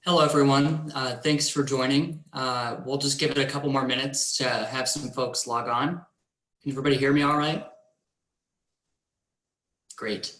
Hello, everyone. Thanks for joining. We'll just give it a couple more minutes to have some folks log on. Can everybody hear me all right? Great.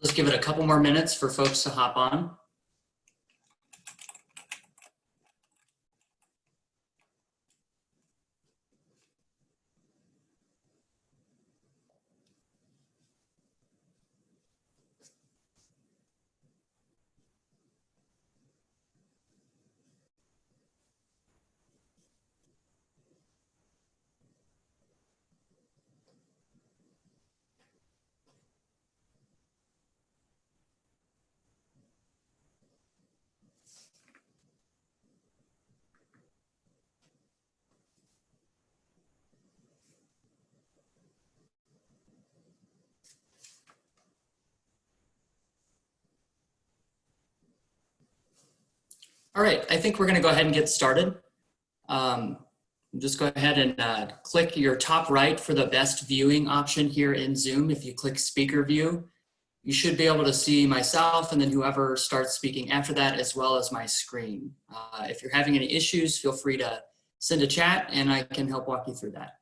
Let's give it a couple more minutes for folks to hop on. All right, I think we're going to go ahead and get started. Just go ahead and click your top right for the best viewing option here in Zoom. If you click speaker view, you should be able to see myself and then whoever starts speaking after that, as well as my screen. If you're having any issues, feel free to send a chat and I can help walk you through that.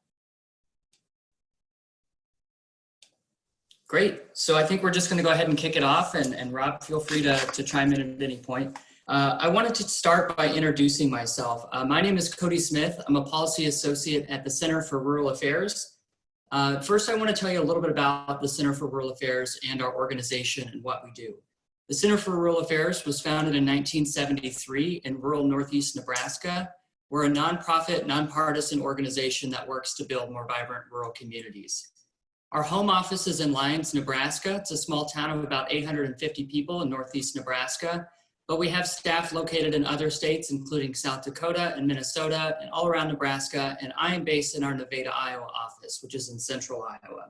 Great, so I think we're just gonna go ahead and kick it off, and Rob, feel free to chime in at any point. I wanted to start by introducing myself. My name is Cody Smith. I'm a policy associate at the Center for Rural Affairs. First, I want to tell you a little bit about the Center for Rural Affairs and our organization and what we do. The Center for Rural Affairs was founded in 1973 in rural Northeast Nebraska. We're a nonprofit, nonpartisan organization that works to build more vibrant rural communities. Our home office is in Lyons, Nebraska. It's a small town of about 850 people in Northeast Nebraska. But we have staff located in other states, including South Dakota and Minnesota and all around Nebraska. And I am based in our Nevada, Iowa office, which is in central Iowa.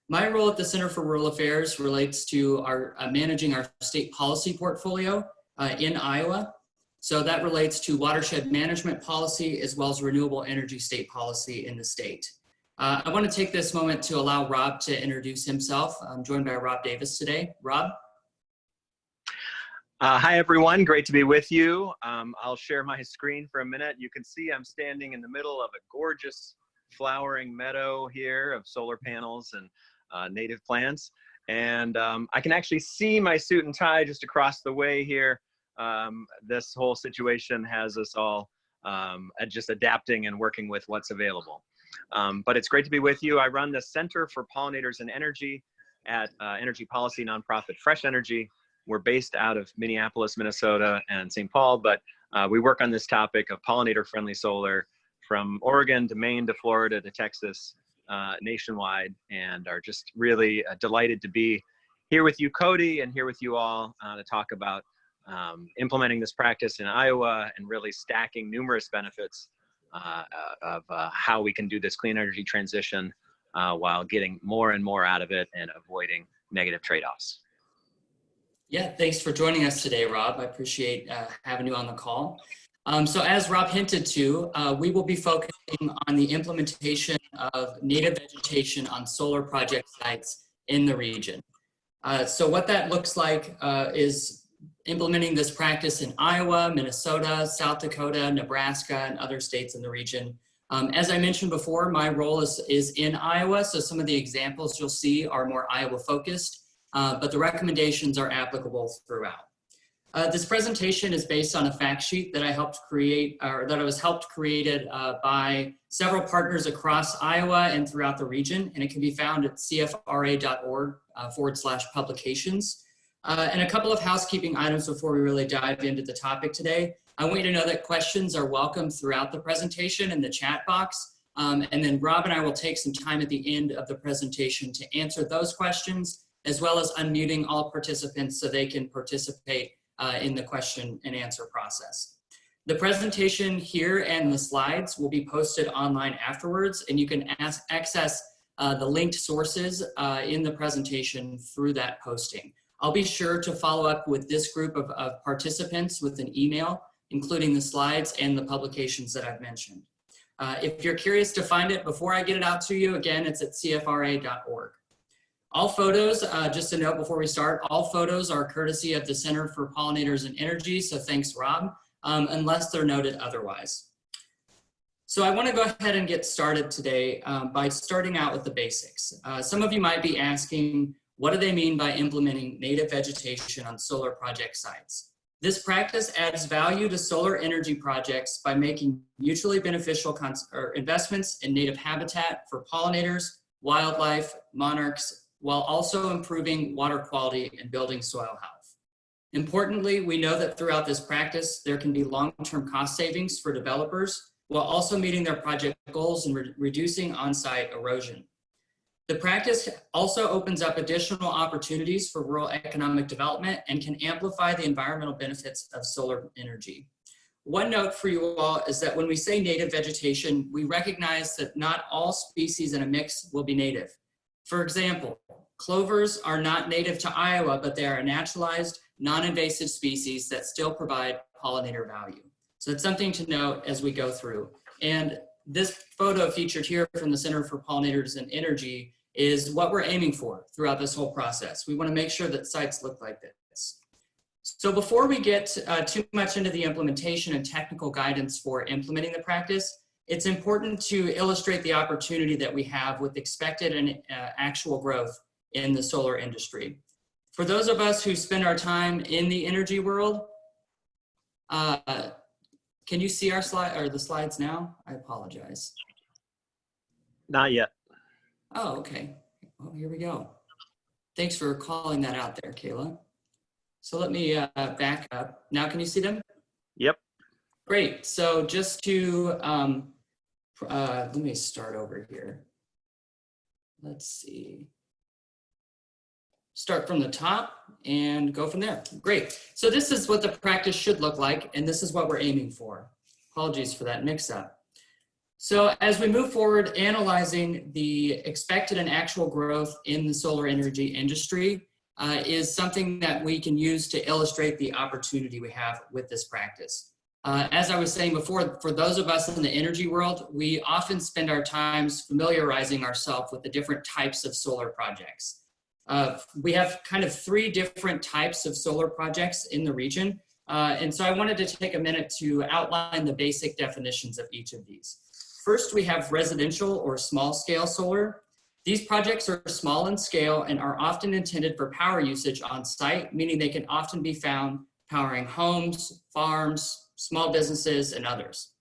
My role at the Center for Rural Affairs relates to our managing our state policy portfolio in Iowa. So that relates to watershed management policy as well as renewable energy state policy in the state. I want to take this moment to allow Rob to introduce himself. I'm joined by Rob Davis today. Rob? Hi, everyone. Great to be with you. I'll share my screen for a minute. You can see I'm standing in the middle of a gorgeous flowering meadow here of solar panels and native plants. And I can actually see my suit and tie just across the way here. This whole situation has us all just adapting and working with what's available. But it's great to be with you. I run the Center for Pollinators and Energy at energy policy nonprofit Fresh Energy. We're based out of Minneapolis, Minnesota, and St. Paul, but we work on this topic of pollinator-friendly solar from Oregon to Maine to Florida to Texas, nationwide, and are just really delighted to be here with you, Cody, and here with you all to talk about implementing this practice in Iowa and really stacking numerous benefits of how we can do this clean energy transition while getting more and more out of it and avoiding negative trade-offs. Yeah, thanks for joining us today, Rob. I appreciate having you on the call. So as Rob hinted to, we will be focusing on the implementation of native vegetation on solar project sites in the region. So what that looks like is implementing this practice in Iowa, Minnesota, South Dakota, Nebraska, and other states in the region. As I mentioned before, my role is in Iowa, so some of the examples you'll see are more Iowa focused, but the recommendations are applicable throughout. This presentation is based on a fact sheet that I helped create, or that I was helped created by several partners across Iowa and throughout the region, and it can be found at cfra.org/publications. And a couple of housekeeping items before we really dive into the topic today. I want you to know that questions are welcome throughout the presentation in the chat box, and then Rob and I will take some time at the end of the presentation to answer those questions, as well as unmuting all participants so they can participate in the question and answer process. The presentation here and the slides will be posted online afterwards, and you can access the linked sources in the presentation through that posting. I'll be sure to follow up with this group of participants with an email, including the slides and the publications that I've mentioned. If you're curious to find it before I get it out to you, again, it's at cfra.org. All photos, just a note before we start, all photos are courtesy of the Center for Pollinators and Energy, so thanks, Rob, unless they're noted otherwise. So I want to go ahead and get started today by starting out with the basics. Some of you might be asking, what do they mean by implementing native vegetation on solar project sites? This practice adds value to solar energy projects by making mutually beneficial investments in native habitat for pollinators, wildlife, monarchs, while also improving water quality and building soil health. Importantly, we know that throughout this practice, there can be long-term cost savings for developers while also meeting their project goals and reducing on-site erosion. The practice also opens up additional opportunities for rural economic development and can amplify the environmental benefits of solar energy. One note for you all is that when we say native vegetation, we recognize that not all species in a mix will be native. For example, clovers are not native to Iowa, but they are a naturalized, non-invasive species that still provide pollinator value. So it's something to note as we go through. And this photo featured here from the Center for Pollinators and Energy is what we're aiming for throughout this whole process. We want to make sure that sites look like this. So before we get too much into the implementation and technical guidance for implementing the practice, it's important to illustrate the opportunity that we have with expected and actual growth in the solar industry. For those of us who spend our time in the energy world, can you see our slide or the slides now? I apologize. Not yet. Oh, okay. Oh, here we go. Thanks for calling that out there, Kayla. So let me back up. Now, can you see them? Yep. Great. So just to, let me start over here. Let's see. Start from the top and go from there. Great. So this is what the practice should look like, and this is what we're aiming for. Apologies for that mix-up. So as we move forward, analyzing the expected and actual growth in the solar energy industry is something that we can use to illustrate the opportunity we have with this practice. As I was saying before, for those of us in the energy world, we often spend our times familiarizing ourselves with the different types of solar projects. We have kind of 3 different types of solar projects in the region. And so I wanted to take a minute to outline the basic definitions of each of these. First, we have residential or small scale solar. These projects are small in scale and are often intended for power usage on site, meaning they can often be found powering homes, farms, small businesses, and others.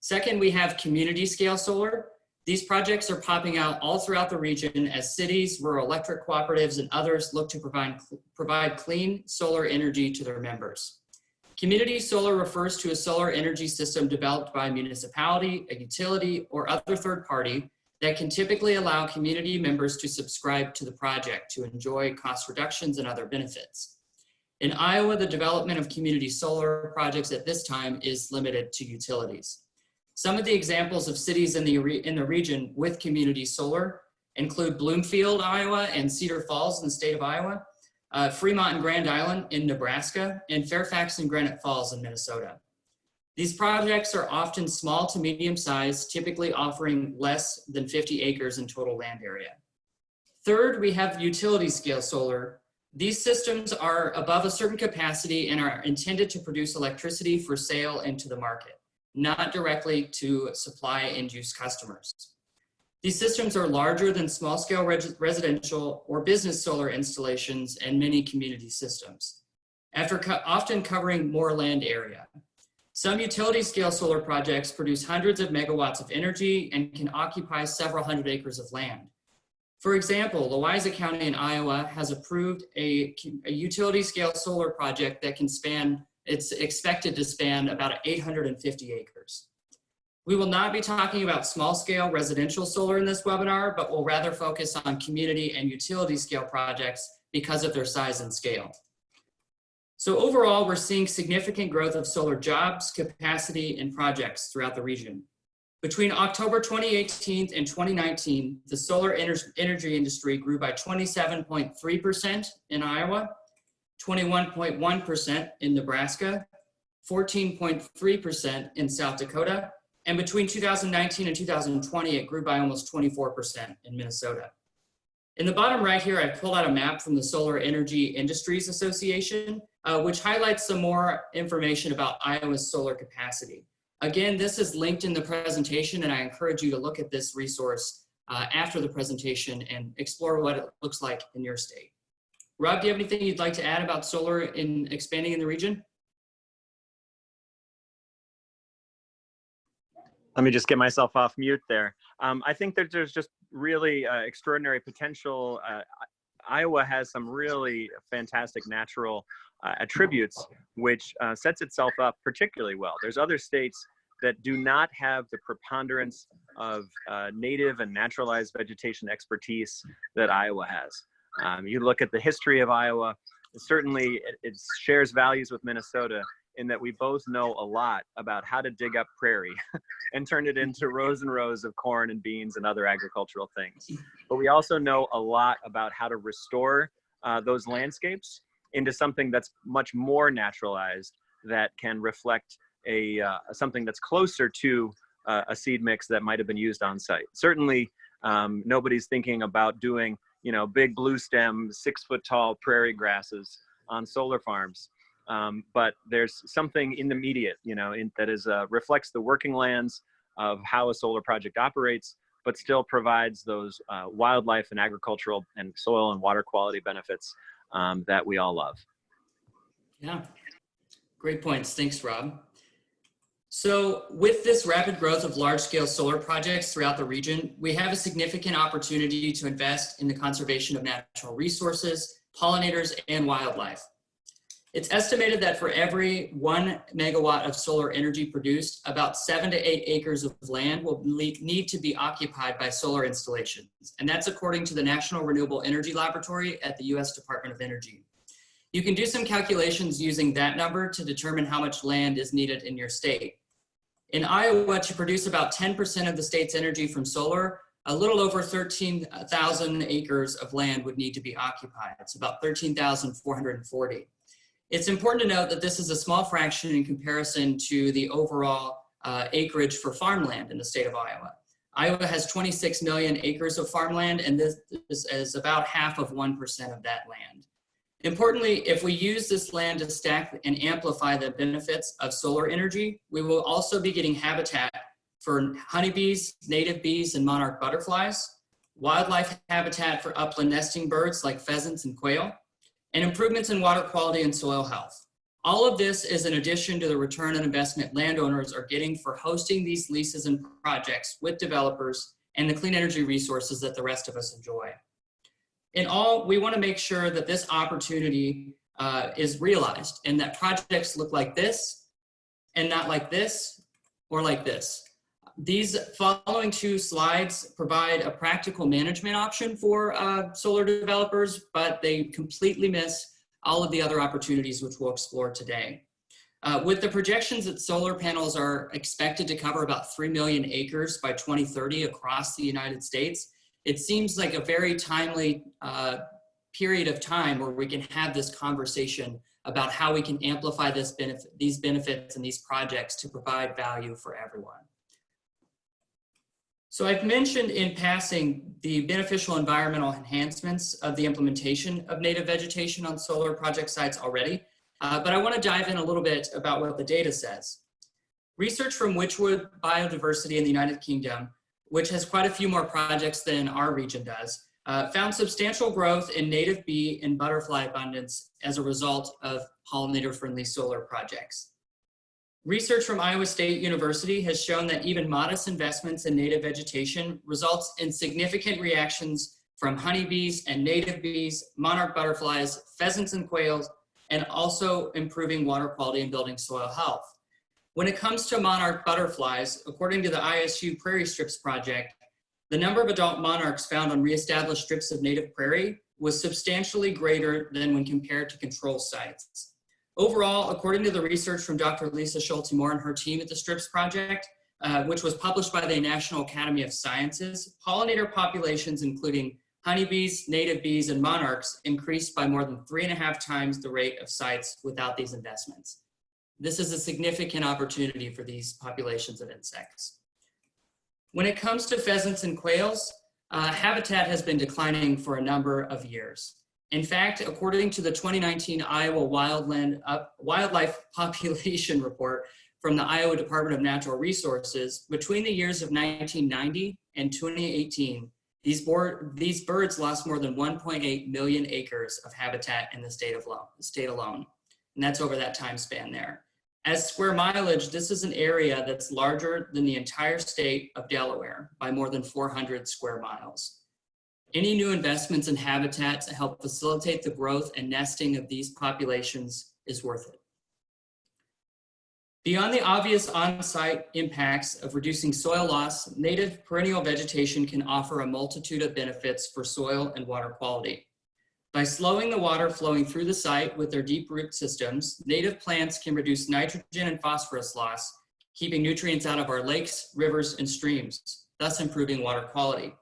Second, we have community scale solar. These projects are popping out all throughout the region as cities, rural electric cooperatives, and others look to provide clean solar energy to their members. Community solar refers to a solar energy system developed by a municipality, a utility, or other third party that can typically allow community members to subscribe to the project to enjoy cost reductions and other benefits. In Iowa, the development of community solar projects at this time is limited to utilities. Some of the examples of cities in the region with community solar include Bloomfield, Iowa, and Cedar Falls in the state of Iowa, Fremont and Grand Island in Nebraska, and Fairfax and Granite Falls in Minnesota. These projects are often small to medium sized, typically offering less than 50 acres in total land area. Third, we have utility scale solar. These systems are above a certain capacity and are intended to produce electricity for sale into the market, not directly to supply end-use customers. These systems are larger than small-scale residential or business solar installations and many community systems, after often covering more land area. Some utility-scale solar projects produce hundreds of megawatts of energy and can occupy several hundred acres of land. For example, Louisa County in Iowa has approved a utility-scale solar project that can span, it's expected to span about 850 acres. We will not be talking about small-scale residential solar in this webinar, but will rather focus on community and utility-scale projects because of their size and scale. So overall, we're seeing significant growth of solar jobs, capacity, and projects throughout the region. Between October 2018 and 2019, the solar energy industry grew by 27.3% in Iowa, 21.1% in Nebraska, 14.3% in South Dakota, and between 2019 and 2020, it grew by almost 24% in Minnesota. In the bottom right here, I pulled out a map from the Solar Energy Industries Association, which highlights some more information about Iowa's solar capacity. Again, this is linked in the presentation, and I encourage you to look at this resource after the presentation and explore what it looks like in your state. Rob, do you have anything you'd like to add about solar in expanding in the region? Let me just get myself off mute there. I think that there's just really extraordinary potential. Iowa has some really fantastic natural attributes, which sets itself up particularly well. There's other states that do not have the preponderance of native and naturalized vegetation expertise that Iowa has. You look at the history of Iowa, certainly it shares values with Minnesota in that we both know a lot about how to dig up prairie and turn it into rows and rows of corn and beans and other agricultural things. But we also know a lot about how to restore those landscapes into something that's much more naturalized, that can reflect something that's closer to a seed mix that might have been used on site. Certainly, nobody's thinking about doing, big blue stem, 6 foot tall prairie grasses on solar farms. But there's something intermediate, that is reflects the working lands of how a solar project operates, but still provides those wildlife and agricultural and soil and water quality benefits that we all love. Yeah, great points. Thanks, Rob. So with this rapid growth of large-scale solar projects throughout the region, we have a significant opportunity to invest in the conservation of natural resources, pollinators, and wildlife. It's estimated that for every 1 megawatt of solar energy produced, about 7 to 8 acres of land will need to be occupied by solar installations. And that's according to the National Renewable Energy Laboratory at the US Department of Energy. You can do some calculations using that number to determine how much land is needed in your state. In Iowa, to produce about 10% of the state's energy from solar, a little over 13,000 acres of land would need to be occupied. It's about 13,440. It's important to note that this is a small fraction in comparison to the overall acreage for farmland in the state of Iowa. Iowa has 26 million acres of farmland, and this is about half of 1% of that land. Importantly, if we use this land to stack and amplify the benefits of solar energy, we will also be getting habitat for honeybees, native bees, and monarch butterflies, wildlife habitat for upland nesting birds like pheasants and quail, and improvements in water quality and soil health. All of this is in addition to the return on investment landowners are getting for hosting these leases and projects with developers and the clean energy resources that the rest of us enjoy. In all, we want to make sure that this opportunity is realized and that projects look like this and not like this or like this. These following 2 slides provide a practical management option for solar developers, but they completely miss all of the other opportunities which we'll explore today. With the projections that solar panels are expected to cover about 3 million acres by 2030 across the United States, it seems like a very timely period of time where we can have this conversation about how we can amplify these benefits and these projects to provide value for everyone. So I've mentioned in passing the beneficial environmental enhancements of the implementation of native vegetation on solar project sites already, but I want to dive in a little bit about what the data says. Research from Witchwood Biodiversity in the United Kingdom, which has quite a few more projects than our region does, found substantial growth in native bee and butterfly abundance as a result of pollinator-friendly solar projects. Research from Iowa State University has shown that even modest investments in native vegetation results in significant reactions from honeybees and native bees, monarch butterflies, pheasants and quails, and also improving water quality and building soil health. When it comes to monarch butterflies, according to the ISU Prairie Strips Project, the number of adult monarchs found on reestablished strips of native prairie was substantially greater than when compared to control sites. Overall, according to the research from Dr. Lisa Schulte-Moore and her team at the Strips Project, which was published by the National Academy of Sciences, pollinator populations, including honeybees, native bees, and monarchs, increased by more than 3.5 times the rate of sites without these investments. This is a significant opportunity for these populations of insects. When it comes to pheasants and quails, habitat has been declining for a number of years. In fact, according to the 2019 Iowa Wildlife Population Report from the Iowa Department of Natural Resources, between the years of 1990 and 2018, these birds lost more than 1.8 million acres of habitat in the state alone. And that's over that time span there. As square mileage, this is an area that's larger than the entire state of Delaware by more than 400 square miles. Any new investments in habitat to help facilitate the growth and nesting of these populations is worth it. Beyond the obvious on-site impacts of reducing soil loss, native perennial vegetation can offer a multitude of benefits for soil and water quality. By slowing the water flowing through the site with their deep root systems, native plants can reduce nitrogen and phosphorus loss, keeping nutrients out of our lakes, rivers, and streams, thus improving water quality.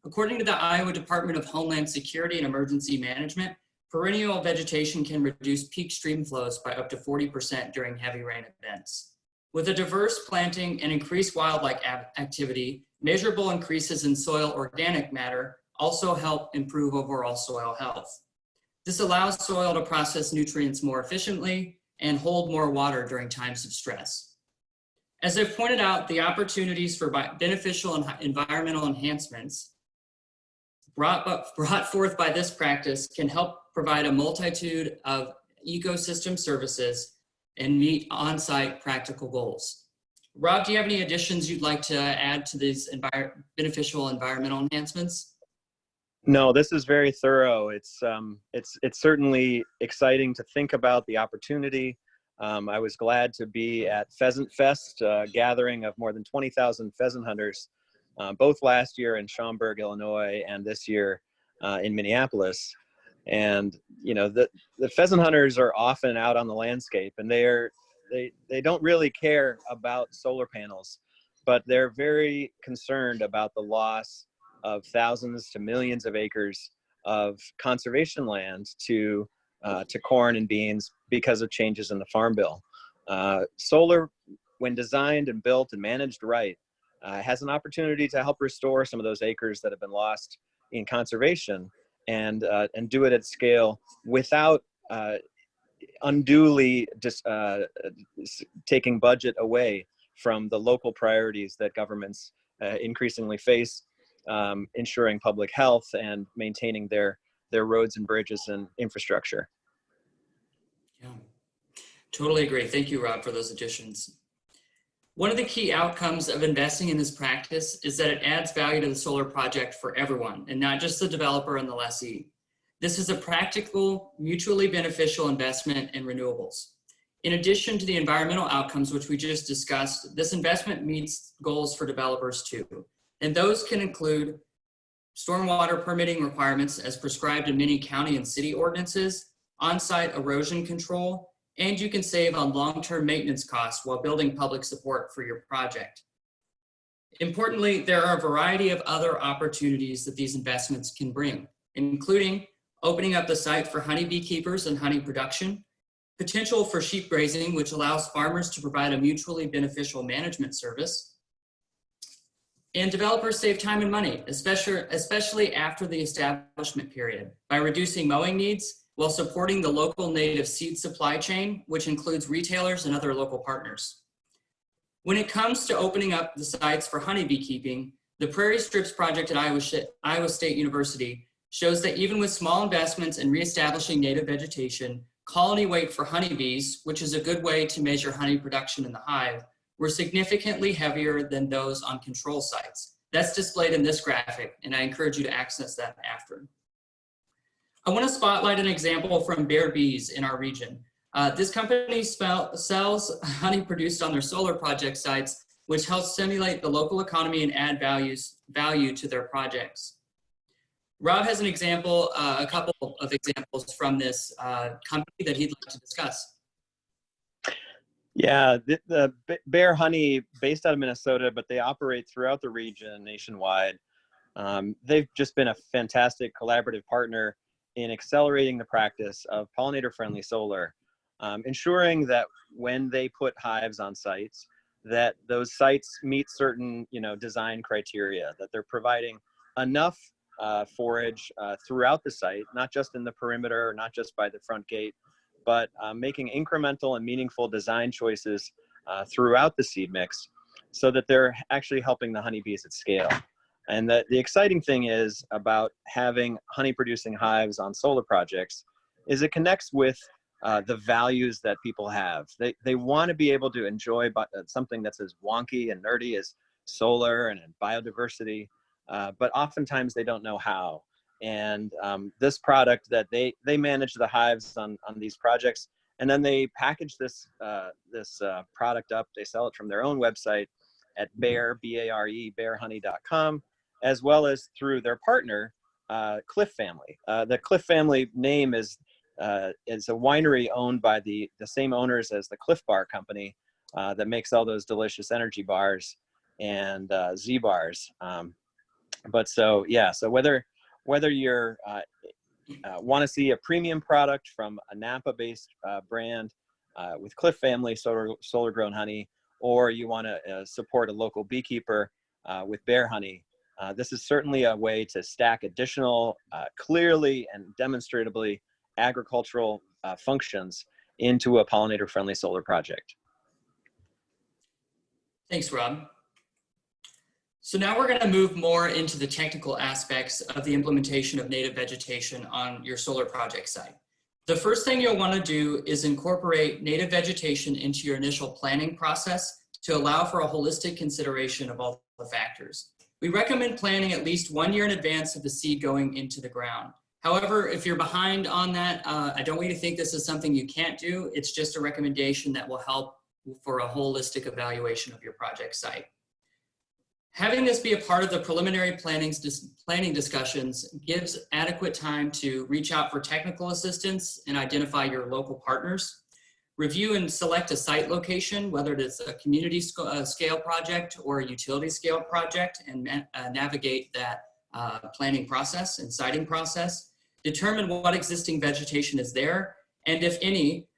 According to the Iowa Department of Homeland Security and Emergency Management, perennial vegetation can reduce peak stream flows by up to 40% during heavy rain events. With a diverse planting and increased wildlife activity, measurable increases in soil organic matter also help improve overall soil health. This allows soil to process nutrients more efficiently and hold more water during times of stress. As I've pointed out, the opportunities for beneficial and environmental enhancements brought forth by this practice can help provide a multitude of ecosystem services and meet on-site practical goals. Rob, do you have any additions you'd like to add to these beneficial environmental enhancements? No, this is very thorough. It's certainly exciting to think about the opportunity. I was glad to be at Pheasant Fest, a gathering of more than 20,000 pheasant hunters, both last year in Schaumburg, Illinois, and this year in Minneapolis. And you know, the pheasant hunters are often out on the landscape, and they don't really care about solar panels, but they're very concerned about the loss of thousands to millions of acres of conservation land to corn and beans because of changes in the Farm Bill. Solar, when designed and built and managed right, has an opportunity to help restore some of those acres that have been lost in conservation, and do it at scale without unduly just taking budget away from the local priorities that governments increasingly face, ensuring public health and maintaining their roads and bridges and infrastructure. Yeah, totally agree. Thank you, Rob, for those additions. One of the key outcomes of investing in this practice is that it adds value to the solar project for everyone, and not just the developer and the lessee. This is a practical, mutually beneficial investment in renewables. In addition to the environmental outcomes, which we just discussed, this investment meets goals for developers too. And those can include stormwater permitting requirements as prescribed in many county and city ordinances, on-site erosion control, and you can save on long-term maintenance costs while building public support for your project. Importantly, there are a variety of other opportunities that these investments can bring, including opening up the site for honeybee keepers and honey production, potential for sheep grazing, which allows farmers to provide a mutually beneficial management service, And developers save time and money, especially after the establishment period, by reducing mowing needs while supporting the local native seed supply chain, which includes retailers and other local partners. When it comes to opening up the sites for honeybee keeping, the Prairie Strips project at Iowa State University shows that even with small investments in reestablishing native vegetation, colony weight for honeybees, which is a good way to measure honey production in the hive, were significantly heavier than those on control sites. That's displayed in this graphic, and I encourage you to access that after. I want to spotlight an example from Bear Bees in our region. This company sells honey produced on their solar project sites, which helps stimulate the local economy and add value to their projects. Rob has an example, a couple of examples from this company that he'd like to discuss. Yeah, the Bear Honey, based out of Minnesota, but they operate throughout the region nationwide. They've just been a fantastic collaborative partner in accelerating the practice of pollinator-friendly solar, ensuring that when they put hives on sites, that those sites meet certain, design criteria, that they're providing enough forage throughout the site, not just in the perimeter, not just by the front gate, but making incremental and meaningful design choices throughout the seed mix so that they're actually helping the honeybees at scale. And the exciting thing is about having honey producing hives on solar projects is it connects with the values that people have. They want to be able to enjoy something that's as wonky and nerdy as solar and biodiversity, but oftentimes they don't know how. And this product that they manage the hives on these projects, and then they package this product up. They sell it from their own website at bearhoney.com, as well as through their partner, Cliff Family. The Cliff Family name is a winery owned by the same owners as the Cliff Bar Company that makes all those delicious energy bars and Z bars. So whether you're want to see a premium product from a Napa-based brand with Cliff Family solar-grown honey, or you want to support a local beekeeper with Bear Honey, this is certainly a way to stack additional, clearly and demonstrably agricultural functions into a pollinator-friendly solar project. Thanks, Rob. So now we're going to move more into the technical aspects of the implementation of native vegetation on your solar project site. The first thing you'll want to do is incorporate native vegetation into your initial planning process to allow for a holistic consideration of all the factors. We recommend planning at least 1 year in advance of the seed going into the ground. However, if you're behind on that, I don't want you to think this is something you can't do. It's just a recommendation that will help for a holistic evaluation of your project site. Having this be a part of the preliminary planning discussions gives adequate time to reach out for technical assistance and identify your local partners. Review and select a site location, whether it is a community scale project or a utility scale project, and navigate that planning process and siting process. Determine what existing vegetation is there, and if any,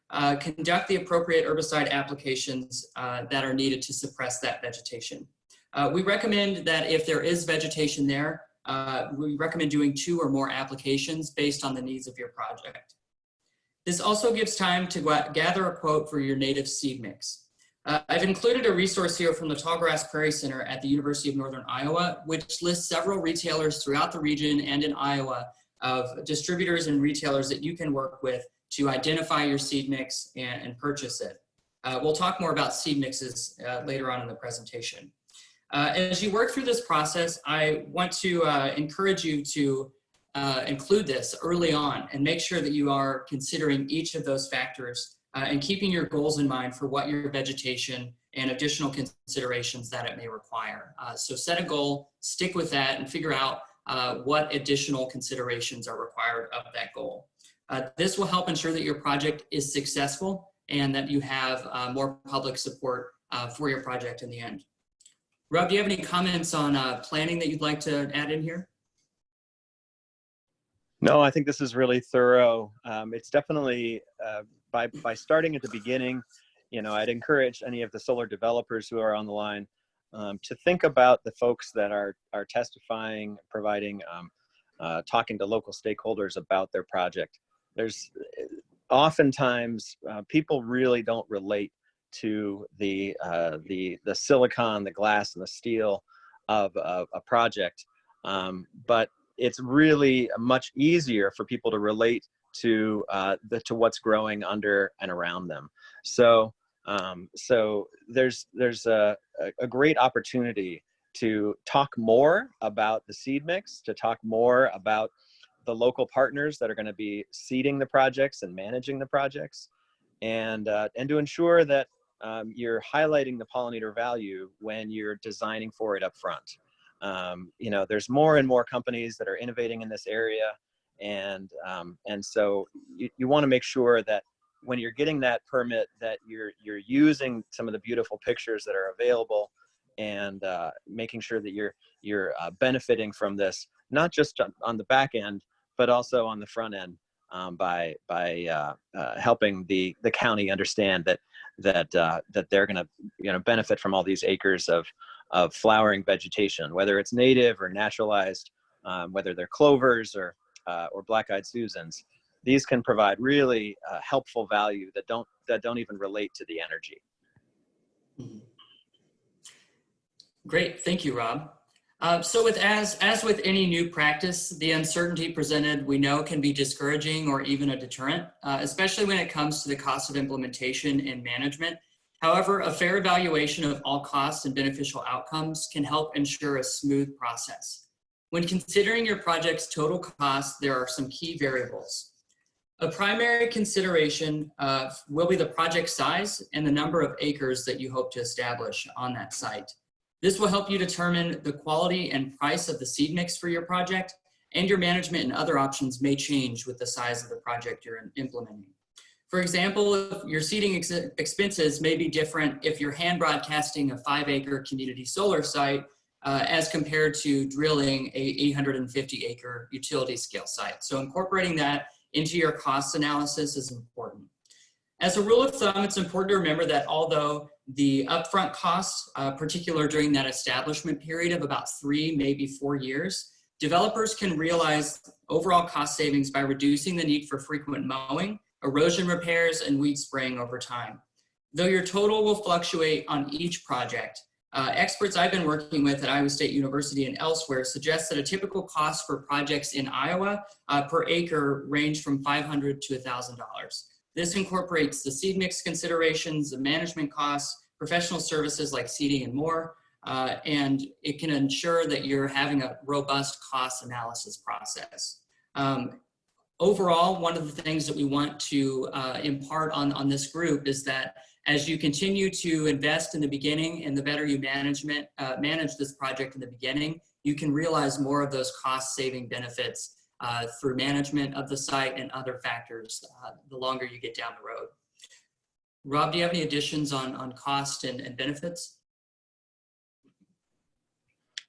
conduct the appropriate herbicide applications that are needed to suppress that vegetation. We recommend that if there is vegetation there, we recommend doing 2 or more applications based on the needs of your project. This also gives time to gather a quote for your native seed mix. I've included a resource here from the Tallgrass Prairie Center at the University of Northern Iowa, which lists several retailers throughout the region and in Iowa of distributors and retailers that you can work with to identify your seed mix and purchase it. We'll talk more about seed mixes later on in the presentation. As you work through this process, I want to encourage you to include this early on and make sure that you are considering each of those factors and keeping your goals in mind for what your vegetation and additional considerations that it may require. So set a goal, stick with that, and figure out what additional considerations are required of that goal. This will help ensure that your project is successful and that you have more public support for your project in the end. Rob, do you have any comments on planning that you'd like to add in here? No, I think this is really thorough. It's definitely, by starting at the beginning, I'd encourage any of the solar developers who are on the line to think about the folks that are testifying, providing, talking to local stakeholders about their project. There's oftentimes people really don't relate to the silicon, the glass, and the steel of a project, but it's really much easier for people to relate to what's growing under and around them. So there's a great opportunity to talk more about the seed mix, to talk more about the local partners that are going to be seeding the projects and managing the projects, and to ensure that you're highlighting the pollinator value when you're designing for it up front. There's more and more companies that are innovating in this area, and so you want to make sure that when you're getting that permit, that you're using some of the beautiful pictures that are available, and making sure that you're benefiting from this, not just on the back end, but also on the front end, by helping the county understand that they're going to benefit from all these acres of flowering vegetation, whether it's native or naturalized, whether they're clovers or black-eyed Susans. These can provide really helpful value that don't even relate to the energy. Mm-hmm. Great, thank you, Rob. So as with any new practice, the uncertainty presented, we know, can be discouraging or even a deterrent, especially when it comes to the cost of implementation and management. However, a fair evaluation of all costs and beneficial outcomes can help ensure a smooth process. When considering your project's total cost, there are some key variables. A primary consideration will be the project size and the number of acres that you hope to establish on that site. This will help you determine the quality and price of the seed mix for your project, and your management and other options may change with the size of the project you're implementing. For example, your seeding expenses may be different if you're hand broadcasting a 5-acre community solar site as compared to drilling a 850-acre utility scale site. So incorporating that into your cost analysis is important. As a rule of thumb, it's important to remember that although the upfront costs, particularly during that establishment period of about 3, maybe 4 years, developers can realize overall cost savings by reducing the need for frequent mowing, erosion repairs, and weed spraying over time. Though your total will fluctuate on each project, experts I've been working with at Iowa State University and elsewhere suggest that a typical cost for projects in Iowa per acre range from $500 to $1,000. This incorporates the seed mix considerations, the management costs, professional services like seeding and more, and it can ensure that you're having a robust cost analysis process. Overall, one of the things that we want to impart on this group is that as you continue to invest in the beginning and the better you manage this project in the beginning, you can realize more of those cost-saving benefits through management of the site and other factors the longer you get down the road. Rob, do you have any additions on cost and benefits?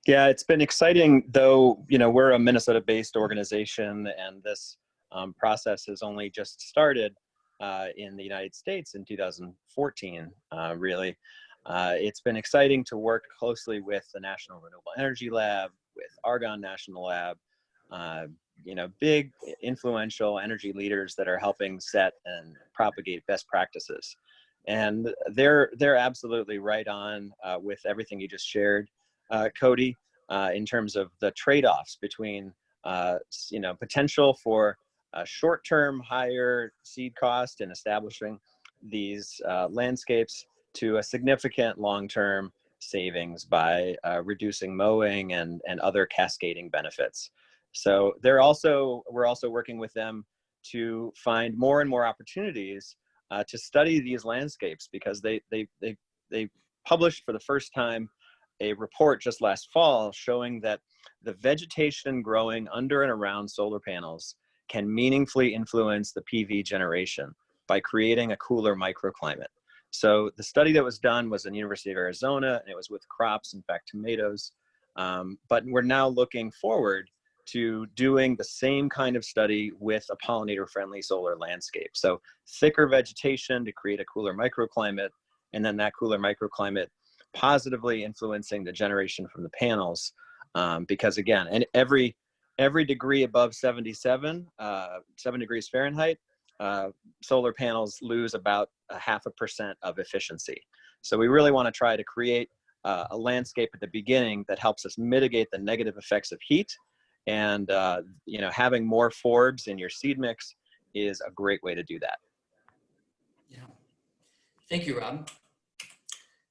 Yeah, it's been exciting, though, we're a Minnesota-based organization, and this process has only just started in the United States in 2014, really. It's been exciting to work closely with the National Renewable Energy Lab, with Argonne National Lab, big influential energy leaders that are helping set and propagate best practices. And they're absolutely right on with everything you just shared, Cody, in terms of the trade-offs between potential for short-term higher seed cost in establishing these landscapes to a significant long-term savings by reducing mowing and other cascading benefits. So we're also working with them to find more and more opportunities to study these landscapes, because they published for the first time a report just last fall showing that the vegetation growing under and around solar panels can meaningfully influence the PV generation by creating a cooler microclimate. So the study that was done was in the University of Arizona, and it was with crops, in fact, tomatoes. But we're now looking forward to doing the same kind of study with a pollinator-friendly solar landscape. So thicker vegetation to create a cooler microclimate, and then that cooler microclimate positively influencing the generation from the panels. Because again, and every degree above 7 degrees Fahrenheit, solar panels lose about 0.5% of efficiency. So we really want to try to create a landscape at the beginning that helps us mitigate the negative effects of heat. And having more forbs in your seed mix is a great way to do that. Yeah. Thank you, Rob.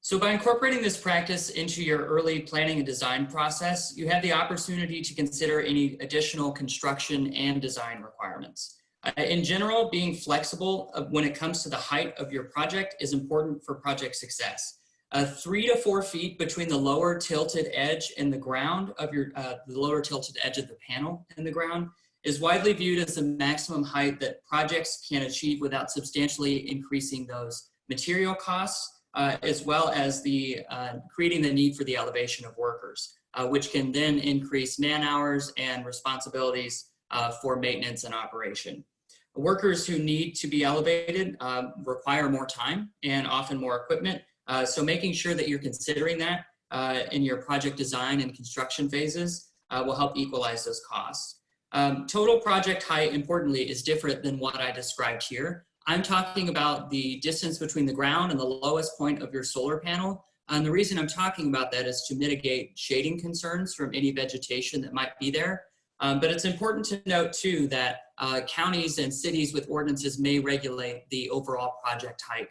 So by incorporating this practice into your early planning and design process, you have the opportunity to consider any additional construction and design requirements. In general, being flexible when it comes to the height of your project is important for project success. 3 to 4 feet between the lower tilted edge and the ground of the lower tilted edge of the panel and the ground is widely viewed as the maximum height that projects can achieve without substantially increasing those material costs, as well as creating the need for the elevation of workers, which can then increase man hours and responsibilities for maintenance and operation. Workers who need to be elevated require more time and often more equipment. So making sure that you're considering that in your project design and construction phases will help equalize those costs. Total project height, importantly, is different than what I described here. I'm talking about the distance between the ground and the lowest point of your solar panel. And the reason I'm talking about that is to mitigate shading concerns from any vegetation that might be there. But it's important to note too that counties and cities with ordinances may regulate the overall project height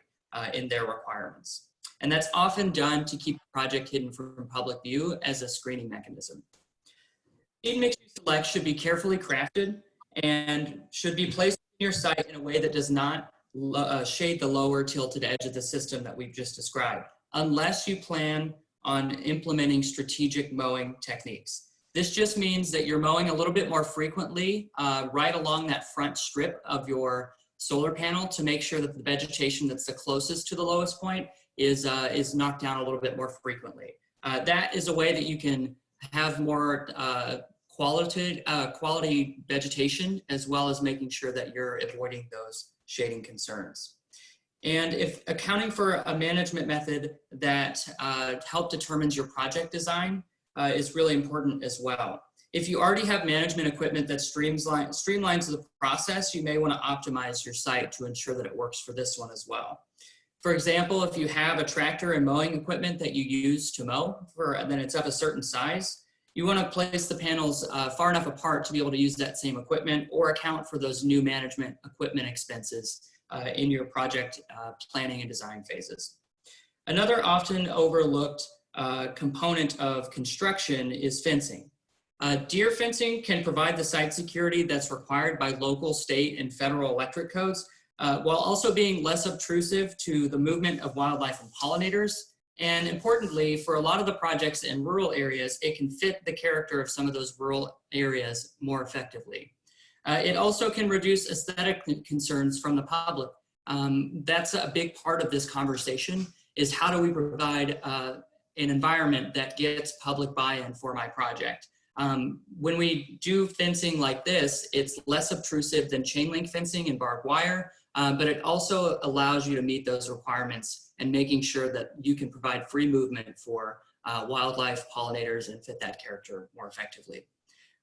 in their requirements. And that's often done to keep the project hidden from public view as a screening mechanism. Seed mix you select should be carefully crafted and should be placed in your site in a way that does not shade the lower tilted edge of the system that we've just described, unless you plan on implementing strategic mowing techniques. This just means that you're mowing a little bit more frequently right along that front strip of your solar panel to make sure that the vegetation that's the closest to the lowest point is knocked down a little bit more frequently. That is a way that you can have more quality vegetation, as well as making sure that you're avoiding those shading concerns. And if accounting for a management method that help determines your project design is really important as well. If you already have management equipment that streamlines the process, you may want to optimize your site to ensure that it works for this one as well. For example, if you have a tractor and mowing equipment that you use to mow, then it's of a certain size, you want to place the panels far enough apart to be able to use that same equipment or account for those new management equipment expenses in your project planning and design phases. Another often overlooked component of construction is fencing. Deer fencing can provide the site security that's required by local, state, and federal electric codes, while also being less obtrusive to the movement of wildlife and pollinators. And importantly, for a lot of the projects in rural areas, it can fit the character of some of those rural areas more effectively. It also can reduce aesthetic concerns from the public. That's a big part of this conversation, is how do we provide an environment that gets public buy-in for my project. When we do fencing like this, it's less obtrusive than chain link fencing and barbed wire, but it also allows you to meet those requirements and making sure that you can provide free movement for wildlife, pollinators, and fit that character more effectively.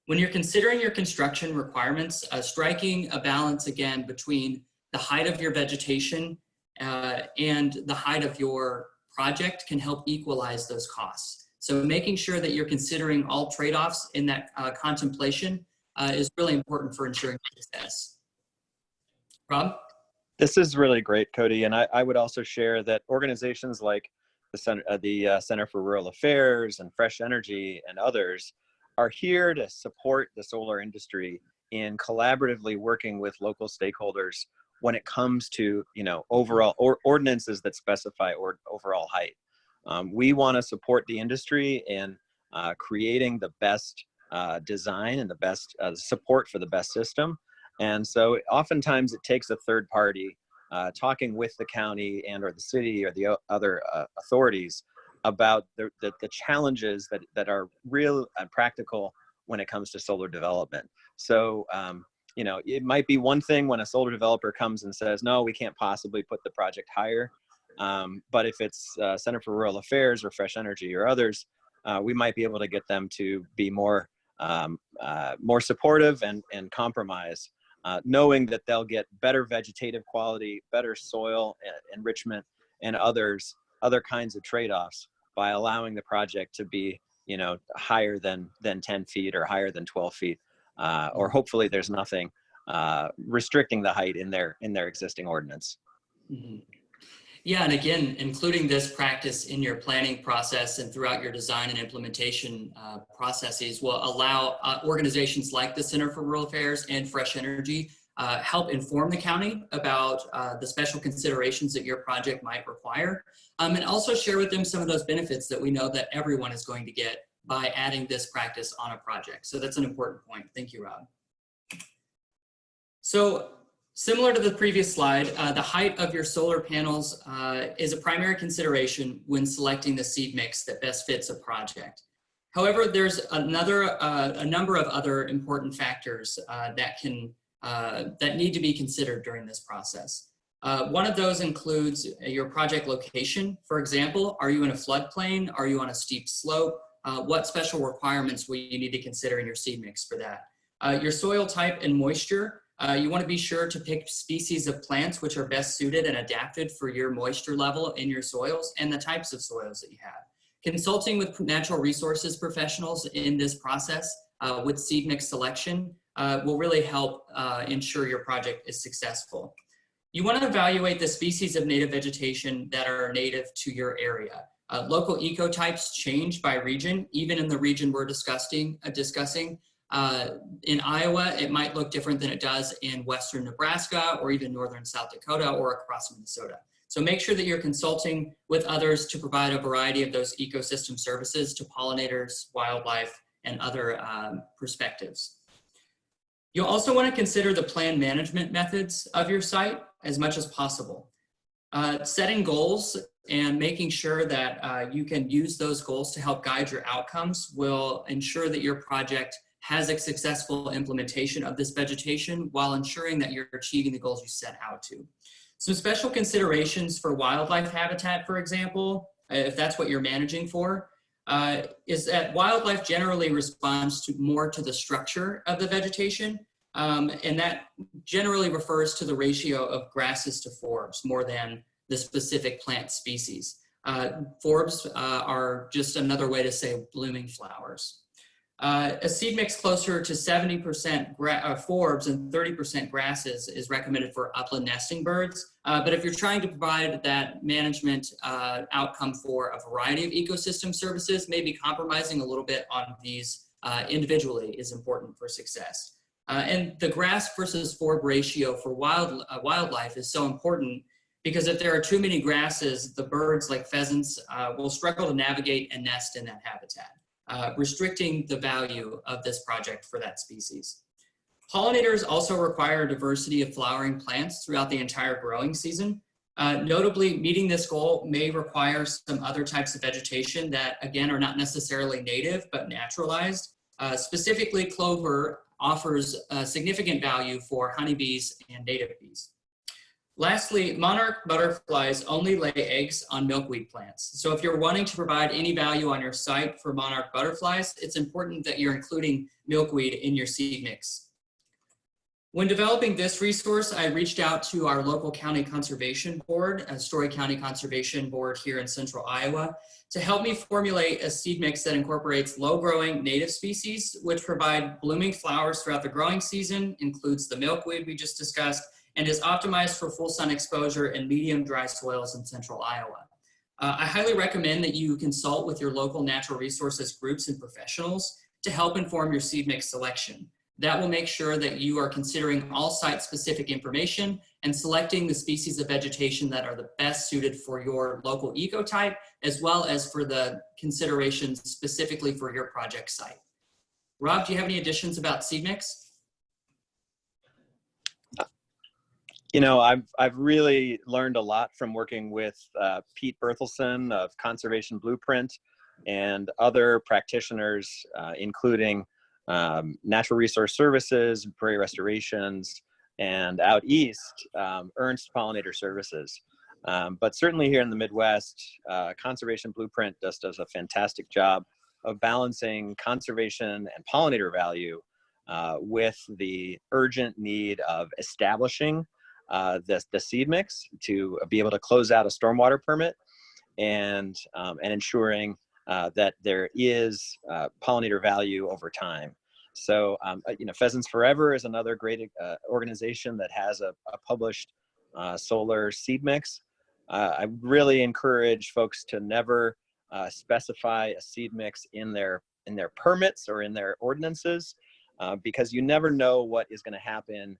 When you're considering your construction requirements, striking a balance again between the height of your vegetation and the height of your project can help equalize those costs. So making sure that you're considering all trade-offs in that contemplation is really important for ensuring success. Rob? This is really great, Cody. And I would also share that organizations like the Center for Rural Affairs and Fresh Energy and others are here to support the solar industry in collaboratively working with local stakeholders when it comes to, overall ordinances that specify overall height. We want to support the industry in creating the best design and the best support for the best system. And so oftentimes it takes a third party talking with the county and or the city or the other authorities about the challenges that are real and practical when it comes to solar development. So, it might be one thing when a solar developer comes and says, no, we can't possibly put the project higher. But if it's Center for Rural Affairs or Fresh Energy or others, we might be able to get them to be more supportive and compromise, knowing that they'll get better vegetative quality, better soil enrichment, and other kinds of trade-offs by allowing the project to be, higher than 10 feet or higher than 12 feet, or hopefully there's nothing restricting the height in their existing ordinance. Mm-hmm. Yeah, and again, including this practice in your planning process and throughout your design and implementation processes will allow organizations like the Center for Rural Affairs and Fresh Energy help inform the county about the special considerations that your project might require, and also share with them some of those benefits that we know that everyone is going to get by adding this practice on a project. So that's an important point. Thank you, Rob. So, similar to the previous slide, the height of your solar panels is a primary consideration when selecting the seed mix that best fits a project. However, there's a number of other important factors that need to be considered during this process. One of those includes your project location. For example, are you in a floodplain? Are you on a steep slope? What special requirements will you need to consider in your seed mix for that? Your soil type and moisture. You want to be sure to pick species of plants which are best suited and adapted for your moisture level in your soils and the types of soils that you have. Consulting with natural resources professionals in this process with seed mix selection will really help ensure your project is successful. You want to evaluate the species of native vegetation that are native to your area. Local ecotypes change by region, even in the region we're discussing. In Iowa, it might look different than it does in western Nebraska or even northern South Dakota or across Minnesota. So make sure that you're consulting with others to provide a variety of those ecosystem services to pollinators, wildlife, and other perspectives. You'll also want to consider the plan management methods of your site as much as possible. Setting goals and making sure that you can use those goals to help guide your outcomes will ensure that your project has a successful implementation of this vegetation while ensuring that you're achieving the goals you set out to. Some special considerations for wildlife habitat, for example, if that's what you're managing for, is that wildlife generally responds more to the structure of the vegetation, and that generally refers to the ratio of grasses to forbs more than the specific plant species. Forbs are just another way to say blooming flowers. A seed mix closer to 70% forbs and 30% grasses is recommended for upland nesting birds. But if you're trying to provide that management outcome for a variety of ecosystem services, maybe compromising a little bit on these individually is important for success. And the grass versus forb ratio for wildlife is so important because if there are too many grasses, the birds like pheasants will struggle to navigate and nest in that habitat. Restricting the value of this project for that species. Pollinators also require a diversity of flowering plants throughout the entire growing season. Notably, meeting this goal may require some other types of vegetation that, again, are not necessarily native, but naturalized. Specifically, clover offers significant value for honeybees and native bees. Lastly, monarch butterflies only lay eggs on milkweed plants. So if you're wanting to provide any value on your site for monarch butterflies, it's important that you're including milkweed in your seed mix. When developing this resource, I reached out to our local county conservation board, Story County Conservation Board here in central Iowa, to help me formulate a seed mix that incorporates low-growing native species, which provide blooming flowers throughout the growing season, includes the milkweed we just discussed, and is optimized for full sun exposure in medium dry soils in central Iowa. I highly recommend that you consult with your local natural resources groups and professionals to help inform your seed mix selection. That will make sure that you are considering all site-specific information and selecting the species of vegetation that are the best suited for your local ecotype, as well as for the considerations specifically for your project site. Rob, do you have any additions about seed mix? You know, I've really learned a lot from working with Pete Berthelsen of Conservation Blueprint and other practitioners, including Natural Resource Services, Prairie Restorations, and out east, Ernst Pollinator Services. But certainly here in the Midwest, Conservation Blueprint just does a fantastic job of balancing conservation and pollinator value with the urgent need of establishing the seed mix to be able to close out a stormwater permit and ensuring that there is pollinator value over time. So, Pheasants Forever is another great organization that has a published solar seed mix. I really encourage folks to never specify a seed mix in their permits or in their ordinances, because you never know what is going to happen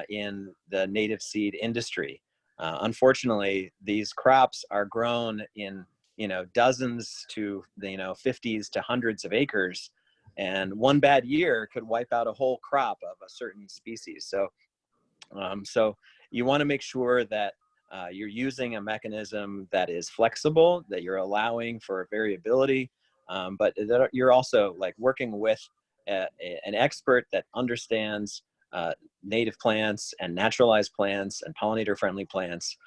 in the native seed industry. Unfortunately, these crops are grown in dozens to 50s to hundreds of acres, and one bad year could wipe out a whole crop of a certain species. So you want to make sure that you're using a mechanism that is flexible, that you're allowing for variability, but that you're also working with an expert that understands native plants and naturalized plants and pollinator-friendly plants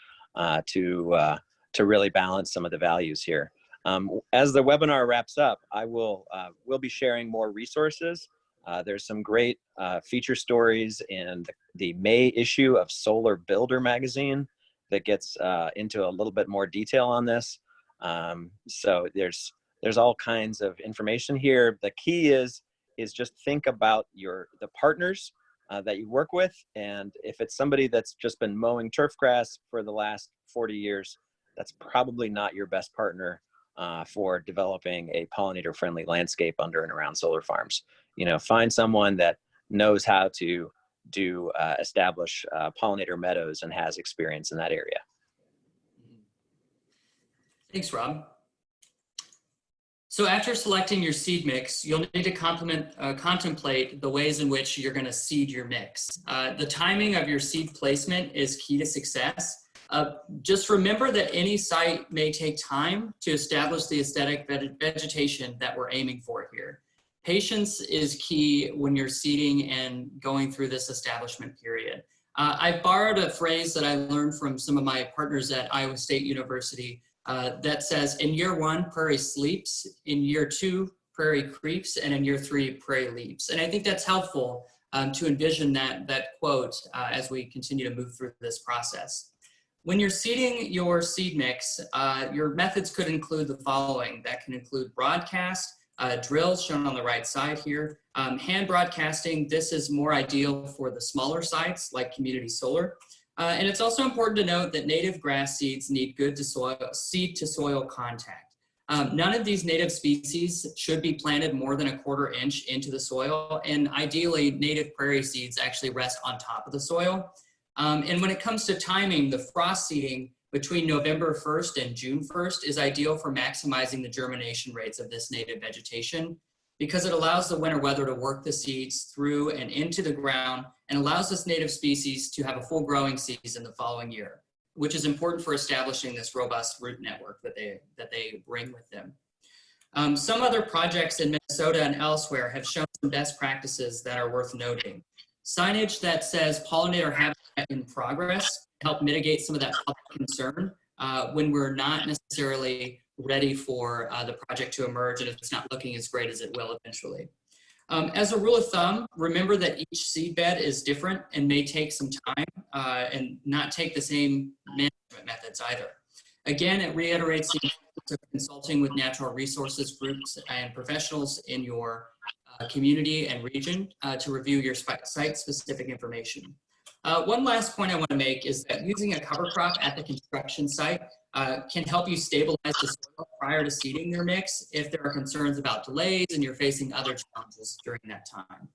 to really balance some of the values here. As the webinar wraps up, we'll be sharing more resources. There's some great feature stories in the May issue of Solar Builder magazine that gets into a little bit more detail on this. So there's all kinds of information here. The key is just think about the partners that you work with, and if it's somebody that's just been mowing turf grass for the last 40 years, that's probably not your best partner for developing a pollinator-friendly landscape under and around solar farms. Find someone that knows how to establish pollinator meadows and has experience in that area. Thanks, Rob. So after selecting your seed mix, you'll need to contemplate the ways in which you're going to seed your mix. The timing of your seed placement is key to success. Just remember that any site may take time to establish the aesthetic vegetation that we're aiming for here. Patience is key when you're seeding and going through this establishment period. I've borrowed a phrase that I learned from some of my partners at Iowa State University that says, in year 1, prairie sleeps, in year 2, prairie creeps, and in year 3, prairie leaps. And I think that's helpful to envision that quote as we continue to move through this process. When you're seeding your seed mix, your methods could include the following. That can include broadcast, drills shown on the right side here. Hand broadcasting, this is more ideal for the smaller sites like community solar. And it's also important to note that native grass seeds need good seed to soil contact. None of these native species should be planted more than a 1/4 inch into the soil, and ideally native prairie seeds actually rest on top of the soil. And when it comes to timing, the frost seeding between November 1st and June 1st is ideal for maximizing the germination rates of this native vegetation, because it allows the winter weather to work the seeds through and into the ground and allows this native species to have a full growing season the following year, which is important for establishing this robust root network that they bring with them. Some other projects in Minnesota and elsewhere have shown some best practices that are worth noting. Signage that says pollinator habitat in progress help mitigate some of that public concern when we're not necessarily ready for the project to emerge and it's not looking as great as it will eventually. As a rule of thumb, remember that each seed bed is different and may take some time and not take the same management methods either. Again, it reiterates the importance of consulting with natural resources groups and professionals in your community and region to review your site-specific information. One last point I want to make is that using a cover crop at the construction site can help you stabilize the soil prior to seeding your mix if there are concerns about delays and you're facing other challenges during that time.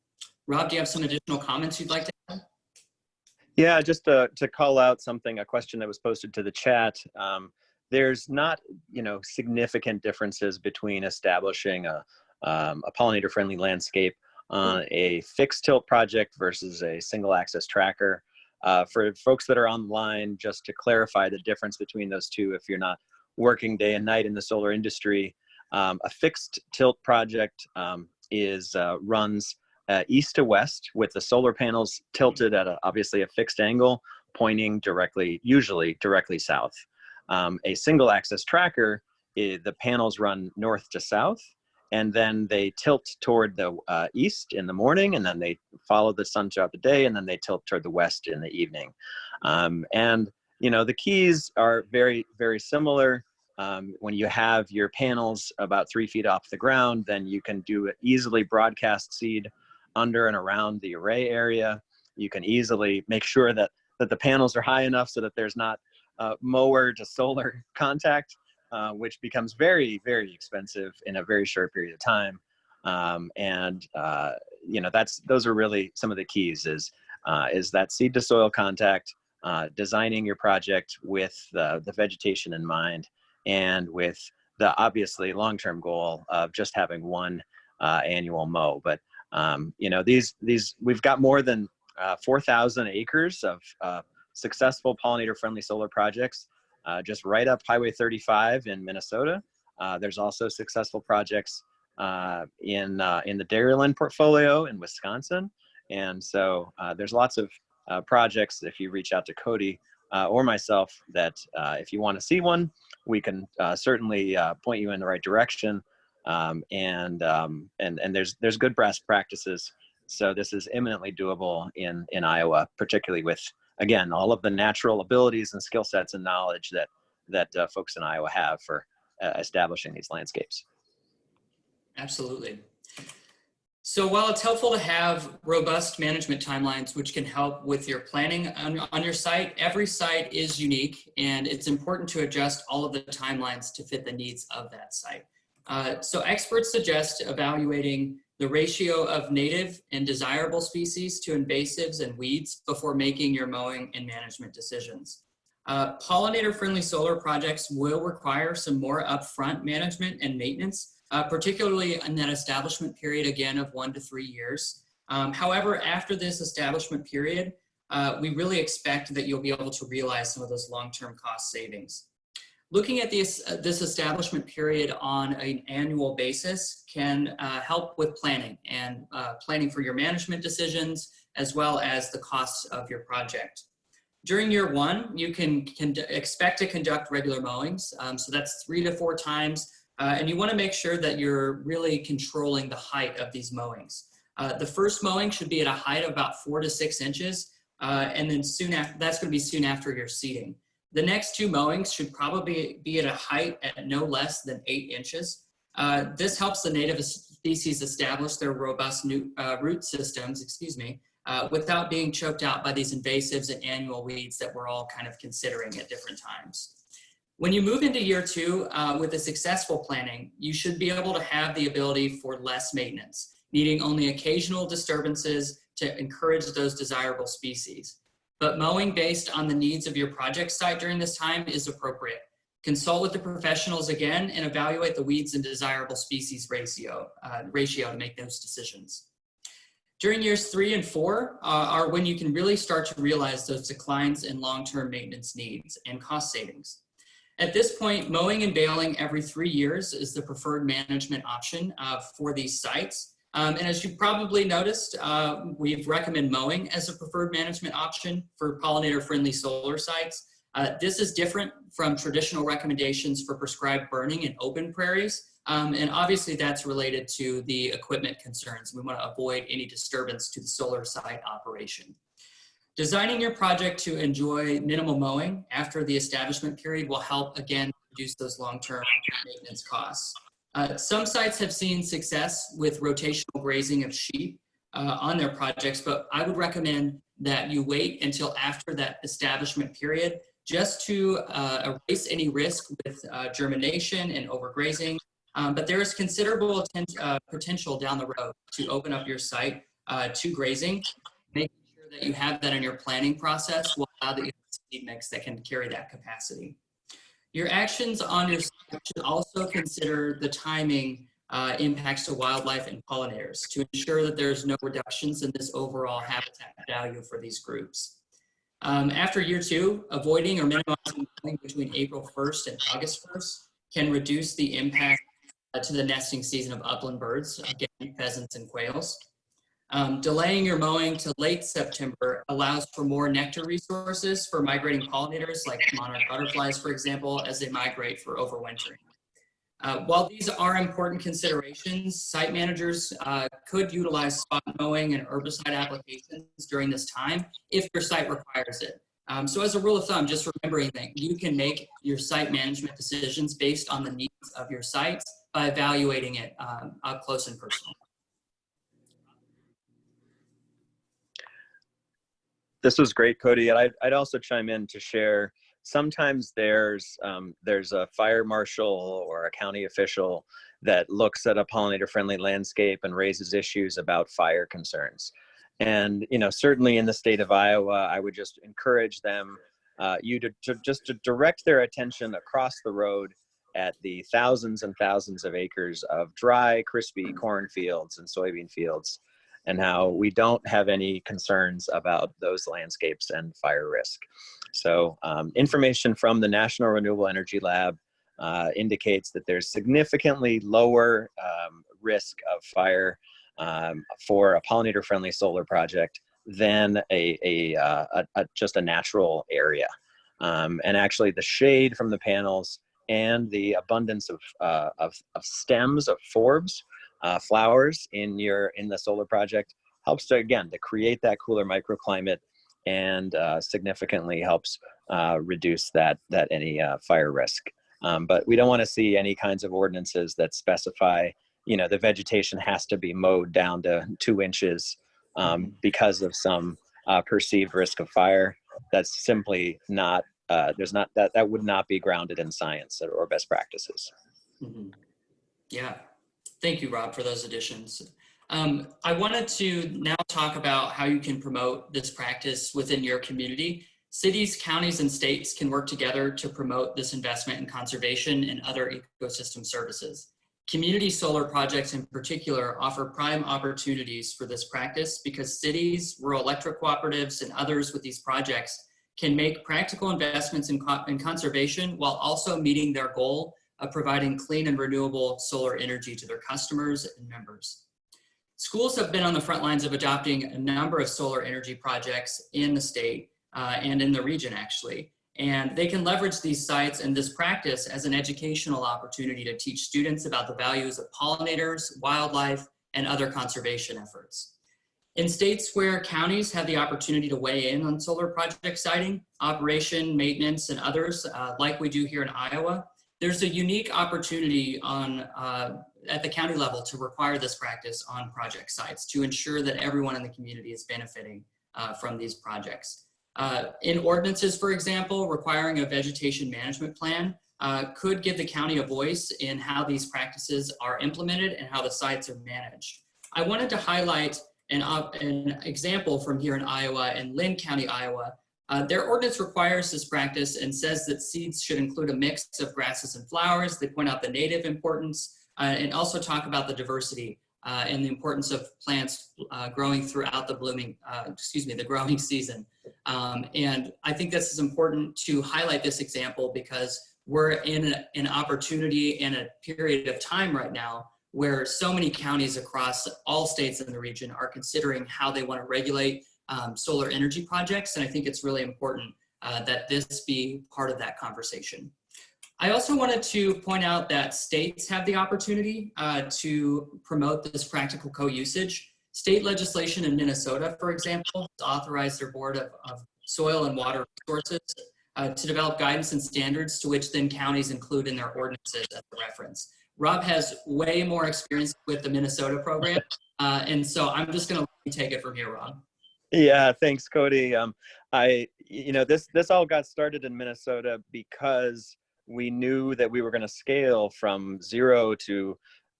Rob, do you have some additional comments you'd like to add? Yeah, just to call out a question that was posted to the chat. There's not, significant differences between establishing a pollinator-friendly landscape on a fixed tilt project versus a single access tracker. For folks that are online, just to clarify the difference between those two, if you're not working day and night in the solar industry, a fixed tilt project runs east to west with the solar panels tilted at obviously a fixed angle, pointing usually directly south. A single axis tracker, the panels run north to south, and then they tilt toward the east in the morning, and then they follow the sun throughout the day, and then they tilt toward the west in the evening. And the keys are very, very similar. When you have your panels about 3 feet off the ground, then you can easily broadcast seed under and around the array area. You can easily make sure that the panels are high enough so that there's not mower to solar contact, which becomes very, very expensive in a very short period of time. Those are really some of the keys is that seed to soil contact, designing your project with the vegetation in mind, and with the obviously long-term goal of just having one annual mow. But we've got more than 4,000 acres of successful pollinator-friendly solar projects just right up Highway 35 in Minnesota. There's also successful projects in the Dairyland portfolio in Wisconsin. And so there's lots of projects, if you reach out to Cody or myself, that if you want to see one, we can certainly point you in the right direction. And there's good best practices. So this is eminently doable in Iowa, particularly with, again, all of the natural abilities and skill sets and knowledge that folks in Iowa have for establishing these landscapes. Absolutely. So while it's helpful to have robust management timelines, which can help with your planning on your site, every site is unique, and it's important to adjust all of the timelines to fit the needs of that site. So experts suggest evaluating the ratio of native and desirable species to invasives and weeds before making your mowing and management decisions. Pollinator-friendly solar projects will require some more upfront management and maintenance, particularly in that establishment period, again, of 1 to 3 years. However, after this establishment period, we really expect that you'll be able to realize some of those long-term cost savings. Looking at this establishment period on an annual basis can help with planning and planning for your management decisions, as well as the costs of your project. During year 1, you can expect to conduct regular mowings. So that's 3 to 4 times. And you want to make sure that you're really controlling the height of these mowings. The first mowing should be at a height of about 4 to 6 inches. And then soon after, that's going to be soon after your seeding. The next 2 mowings should probably be at a height at no less than 8 inches. This helps the native species establish their robust root systems, without being choked out by these invasives and annual weeds that we're all kind of considering at different times. When you move into year 2 with a successful planning, you should be able to have the ability for less maintenance, needing only occasional disturbances to encourage those desirable species. But mowing based on the needs of your project site during this time is appropriate. Consult with the professionals again and evaluate the weeds and desirable species ratio to make those decisions. During years 3 and 4 are when you can really start to realize those declines in long-term maintenance needs and cost savings. At this point, mowing and baling every 3 years is the preferred management option for these sites. And as you probably noticed, we recommend mowing as a preferred management option for pollinator-friendly solar sites. This is different from traditional recommendations for prescribed burning in open prairies. And obviously that's related to the equipment concerns. We want to avoid any disturbance to the solar site operation. Designing your project to enjoy minimal mowing after the establishment period will help, again, reduce those long-term maintenance costs. Some sites have seen success with rotational grazing of sheep on their projects, but I would recommend that you wait until after that establishment period just to erase any risk with germination and overgrazing. But there is considerable potential down the road to open up your site to grazing. Making sure that you have that in your planning process will allow the seed mix that can carry that capacity. Your actions on your site should also consider the timing impacts to wildlife and pollinators to ensure that there's no reductions in this overall habitat value for these groups. After year 2, avoiding or minimizing mowing between April 1st and August 1st can reduce the impact to the nesting season of upland birds, again, pheasants and quails. Delaying your mowing to late September allows for more nectar resources for migrating pollinators like monarch butterflies, for example, as they migrate for overwintering. While these are important considerations, site managers could utilize spot mowing and herbicide applications during this time if your site requires it. So as a rule of thumb, just remembering that you can make your site management decisions based on the needs of your sites by evaluating it up close and personal. This was great, Cody. And I'd also chime in to share, sometimes there's a fire marshal or a county official that looks at a pollinator-friendly landscape and raises issues about fire concerns. And, certainly in the state of Iowa, I would just encourage them, to direct their attention across the road at the thousands and thousands of acres of dry, crispy cornfields and soybean fields, and how we don't have any concerns about those landscapes and fire risk. So information from the National Renewable Energy Lab indicates that there's significantly lower risk of fire for a pollinator-friendly solar project than just a natural area. And actually the shade from the panels and the abundance of stems, of forbs, flowers in the solar project helps to create that cooler microclimate and significantly helps reduce any fire risk. But we don't want to see any kinds of ordinances that specify, the vegetation has to be mowed down to 2 inches because of some perceived risk of fire. That's simply not, that would not be grounded in science or best practices. Mm-hmm. Yeah. Thank you, Rob, for those additions. I wanted to now talk about how you can promote this practice within your community. Cities, counties, and states can work together to promote this investment in conservation and other ecosystem services. Community solar projects in particular offer prime opportunities for this practice because cities, rural electric cooperatives, and others with these projects can make practical investments in conservation while also meeting their goal of providing clean and renewable solar energy to their customers and members. Schools have been on the front lines of adopting a number of solar energy projects in the state and in the region, actually. And they can leverage these sites and this practice as an educational opportunity to teach students about the values of pollinators, wildlife, and other conservation efforts. In states where counties have the opportunity to weigh in on solar project siting, operation, maintenance, and others, like we do here in Iowa, there's a unique opportunity at the county level to require this practice on project sites to ensure that everyone in the community is benefiting from these projects. In ordinances, for example, requiring a vegetation management plan could give the county a voice in how these practices are implemented and how the sites are managed. I wanted to highlight an example from here in Iowa, in Lynn County, Iowa. Their ordinance requires this practice and says that seeds should include a mix of grasses and flowers. They point out the native importance and also talk about the diversity and the importance of plants growing throughout the the growing season. And I think this is important to highlight this example because we're in an opportunity and a period of time right now where so many counties across all states in the region are considering how they want to regulate solar energy projects. And I think it's really important that this be part of that conversation. I also wanted to point out that states have the opportunity to promote this practical co-usage. State legislation in Minnesota, for example, has authorized their Board of Soil and Water Resources to develop guidance and standards to which then counties include in their ordinances as a reference. Rob has way more experience with the Minnesota program, and so I'm just going to let you take it from here, Rob. Yeah, thanks, Cody. This all got started in Minnesota because we knew that we were going to scale from 0 to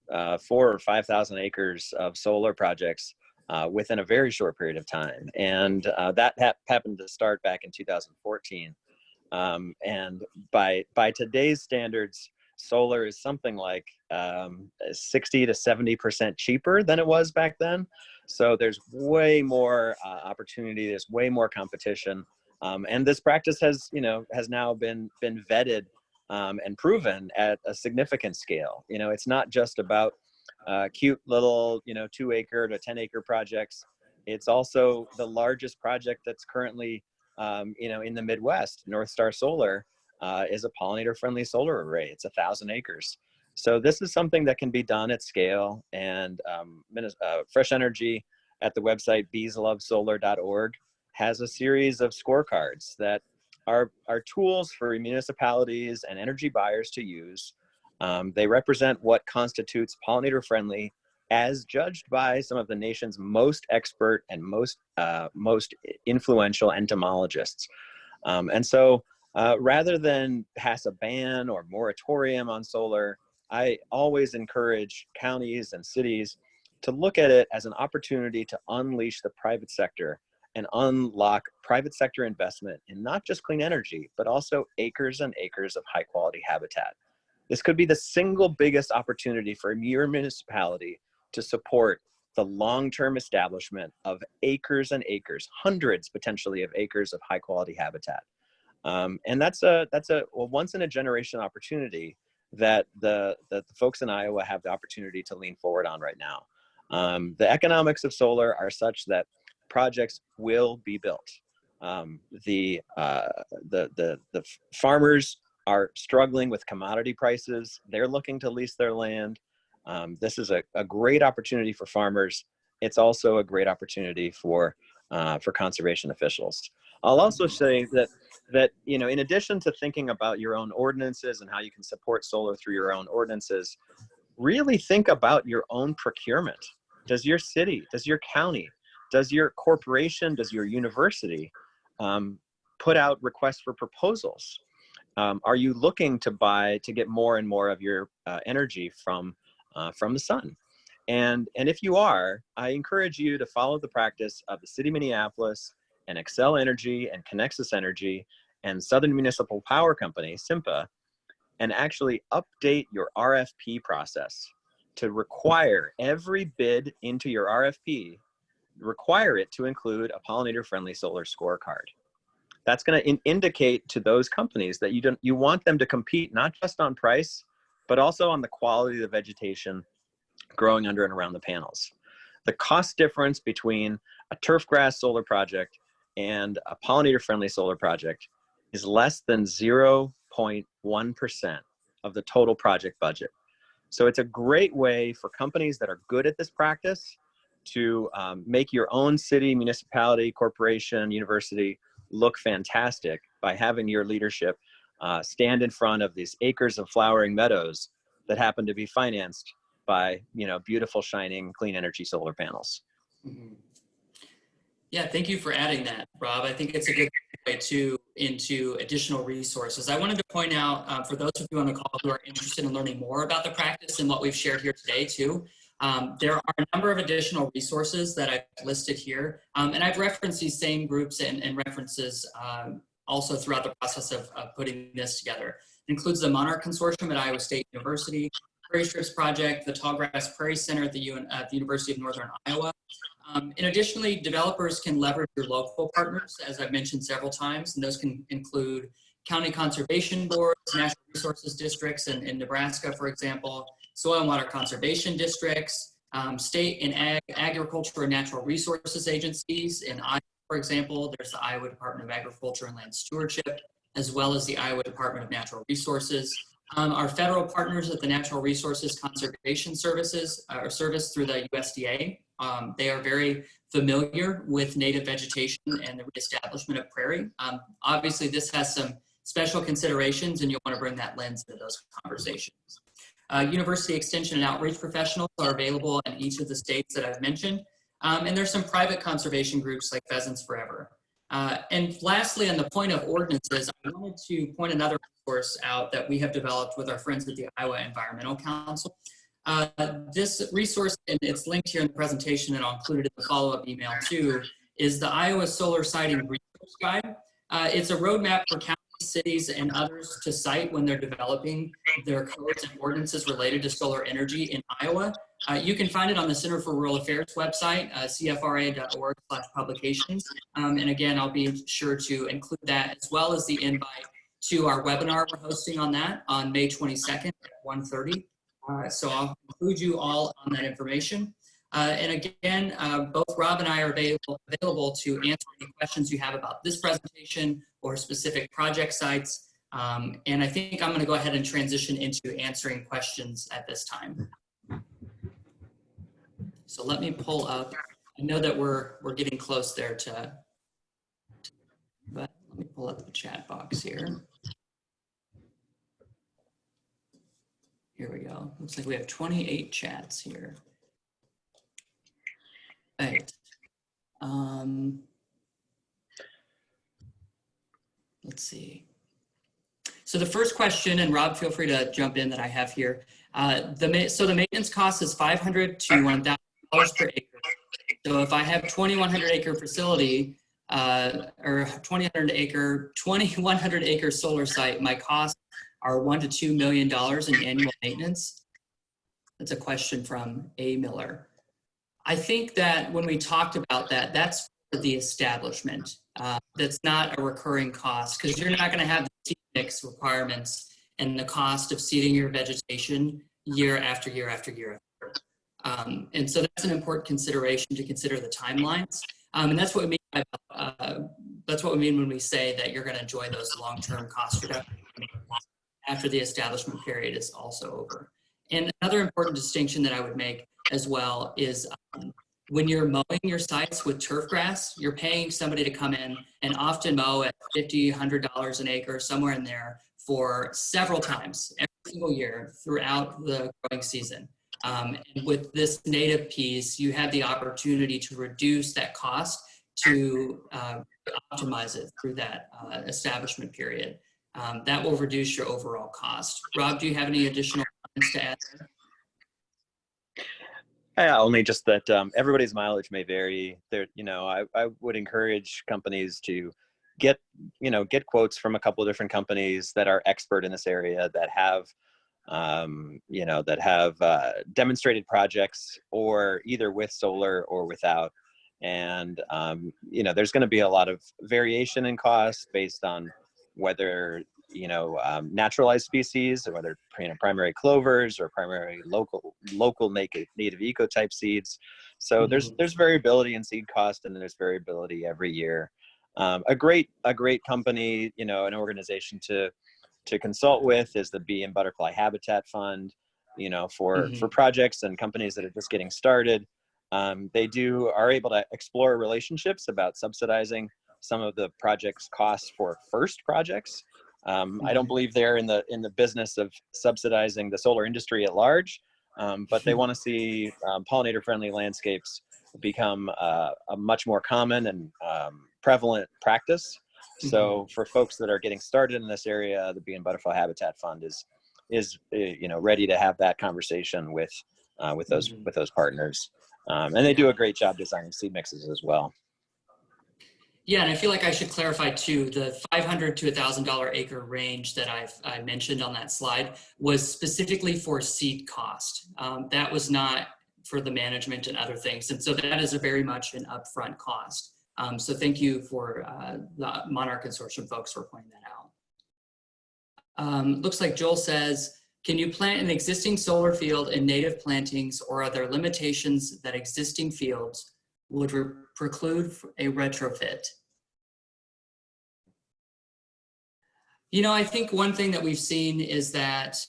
4,000 or 5,000 acres of solar projects within a very short period of time, and that happened to start back in 2014. And by today's standards, solar is something like 60 to 70% cheaper than it was back then. So there's way more opportunity. There's way more competition, and this practice has now been vetted and proven at a significant scale. It's not just about cute little, 2-acre to 10-acre projects. It's also the largest project that's currently, in the Midwest. North Star Solar is a pollinator-friendly solar array. It's 1,000 acres. So this is something that can be done at scale. And Fresh Energy at the website beeslovesolar.org has a series of scorecards that are tools for municipalities and energy buyers to use. They represent what constitutes pollinator-friendly as judged by some of the nation's most expert and most influential entomologists. And so rather than pass a ban or moratorium on solar, I always encourage counties and cities to look at it as an opportunity to unleash the private sector and unlock private sector investment in not just clean energy, but also acres and acres of high quality habitat. This could be the single biggest opportunity for your municipality to support the long-term establishment of acres and acres, hundreds potentially of acres of high quality habitat. And that's a once in a generation opportunity that the folks in Iowa have the opportunity to lean forward on right now. The economics of solar are such that projects will be built. The farmers are struggling with commodity prices. They're looking to lease their land. This is a great opportunity for farmers. It's also a great opportunity for conservation officials. I'll also say that in addition to thinking about your own ordinances and how you can support solar through your own ordinances, really think about your own procurement. Does your city, does your county, does your corporation, does your university put out requests for proposals? Are you looking to get more and more of your energy from the sun? And if you are, I encourage you to follow the practice of the City of Minneapolis and Excel Energy and Connexus Energy and Southern Municipal Power Company, SIMPA, and actually update your RFP process to require every bid into your RFP, require it to include a pollinator-friendly solar scorecard. That's going to indicate to those companies that you want them to compete not just on price, but also on the quality of the vegetation growing under and around the panels. The cost difference between a turf grass solar project and a pollinator-friendly solar project is less than 0.1% of the total project budget. So it's a great way for companies that are good at this practice to make your own city, municipality, corporation, university look fantastic by having your leadership stand in front of these acres of flowering meadows that happen to be financed by beautiful, shining, clean energy solar panels. Mm-hmm. Yeah, thank you for adding that, Rob. I think it's a good way into additional resources. I wanted to point out for those of you on the call who are interested in learning more about the practice and what we've shared here today too, there are a number of additional resources that I've listed here. And I've referenced these same groups and references also throughout the process of putting this together. It includes the Monarch Consortium at Iowa State University, Prairie Strips Project, the Tallgrass Prairie Center at the University of Northern Iowa. And additionally, developers can leverage your local partners, as I've mentioned several times, and those can include county conservation boards, natural resources districts in Nebraska, for example, soil and water conservation districts, state and agriculture and natural resources agencies. In Iowa, for example, there's the Iowa Department of Agriculture and Land Stewardship, as well as the Iowa Department of Natural Resources. Our federal partners at the Natural Resources Conservation Services or service through the USDA. They are very familiar with native vegetation and the reestablishment of prairie. Obviously, this has some special considerations, and you'll want to bring that lens into those conversations. University extension and outreach professionals are available in each of the states that I've mentioned. And there's some private conservation groups like Pheasants Forever. And lastly, on the point of ordinances, I wanted to point another resource out that we have developed with our friends at the Iowa Environmental Council. This resource, and it's linked here in the presentation and I'll include it in the follow-up email too, is the Iowa Solar Siting Resource Guide. It's a roadmap for counties, cities, and others to cite when they're developing their codes and ordinances related to solar energy in Iowa. You can find it on the Center for Rural Affairs website, cfra.org/publications. And again, I'll be sure to include that as well as the invite to our webinar we're hosting on that on May 22nd at 1:30. So I'll include you all on that information. And again, both Rob and I are available to answer any questions you have about this presentation or specific project sites. And I think I'm going to go ahead and transition into answering questions at this time. So let me pull up. I know that we're getting close there but let me pull up the chat box here. Here we go. Looks like we have 28 chats here. All right. Let's see. So the first question, and Rob, feel free to jump in, that I have here. So the maintenance cost is $500 to $1,000 per acre. So if I have 2,100 acre facility or 2,100 acre solar site, my costs are $1 to $2 million in annual maintenance. That's a question from A. Miller. I think that when we talked about that, that's for the establishment. That's not a recurring cost, because you're not going to have the seed mix requirements and the cost of seeding your vegetation year after year after year. And so that's an important consideration to consider the timelines. And that's what we mean that's what we mean when we say that you're going to enjoy those long-term cost reductions after the establishment period is also over. And another important distinction that I would make as well is when you're mowing your sites with turf grass, you're paying somebody to come in and often mow at $50, $100 an acre, somewhere in there, for several times every single year throughout the growing season. And with this native piece, you have the opportunity to reduce that cost to optimize it through that establishment period. That will reduce your overall cost. Rob, do you have any additional comments to add? Yeah, only just that everybody's mileage may vary. There, I would encourage companies to get quotes from a couple of different companies that are expert in this area, that have demonstrated projects, or either with solar or without. And there's going to be a lot of variation in costs based on whether naturalized species, or whether primary clovers or primary local native ecotype seeds. So there's variability in seed cost, and there's variability every year. A great company, an organization to consult with is the Bee and Butterfly Habitat Fund. For projects and companies that are just getting started. They are able to explore relationships about subsidizing some of the project's costs for first projects. I don't believe they're in the business of subsidizing the solar industry at large, but they want to see pollinator-friendly landscapes become a much more common and prevalent practice. So for folks that are getting started in this area, the Bee and Butterfly Habitat Fund is ready to have that conversation with those partners, and they do a great job designing seed mixes as well. Yeah, and I feel like I should clarify too, the $500 to $1,000 acre range that I mentioned on that slide was specifically for seed cost. That was not for the management and other things. And so that is very much an upfront cost. So thank you for the Monarch Consortium folks for pointing that out. Looks like Joel says, can you plant an existing solar field in native plantings, or are there limitations that existing fields would preclude a retrofit? I think one thing that we've seen is that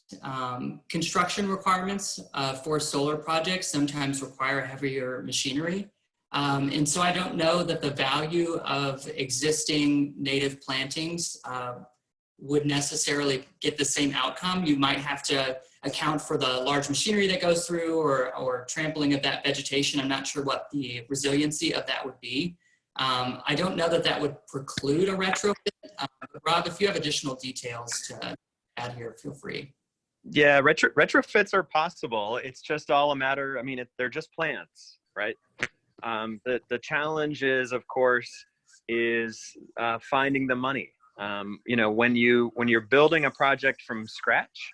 construction requirements for solar projects sometimes require heavier machinery. And so I don't know that the value of existing native plantings would necessarily get the same outcome. You might have to account for the large machinery that goes through, or trampling of that vegetation. I'm not sure what the resiliency of that would be. I don't know that would preclude a retrofit. Rob, if you have additional details to add here, feel free. Yeah, retrofits are possible. It's just all a matter, they're just plants, right? The challenge is, of course, finding the money. When you're building a project from scratch,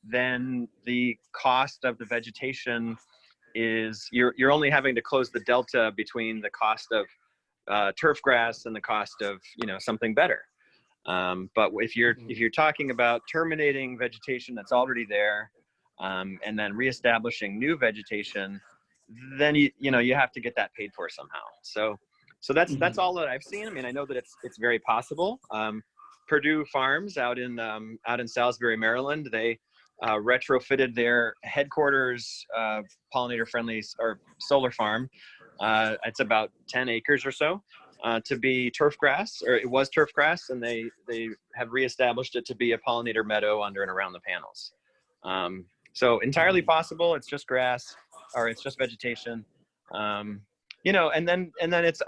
then the cost of the vegetation is you're only having to close the delta between the cost of turf grass and the cost of something better. But if you're talking about terminating vegetation that's already there, and then reestablishing new vegetation, then you have to get that paid for somehow. So that's all that I've seen. I mean, I know that it's very possible. Purdue Farms out in Salisbury, Maryland, they retrofitted their headquarters pollinator friendly or solar farm. It's about 10 acres or so, to be turf grass, or it was turf grass, and they have reestablished it to be a pollinator meadow under and around the panels. So entirely possible. It's just grass, or it's just vegetation. And then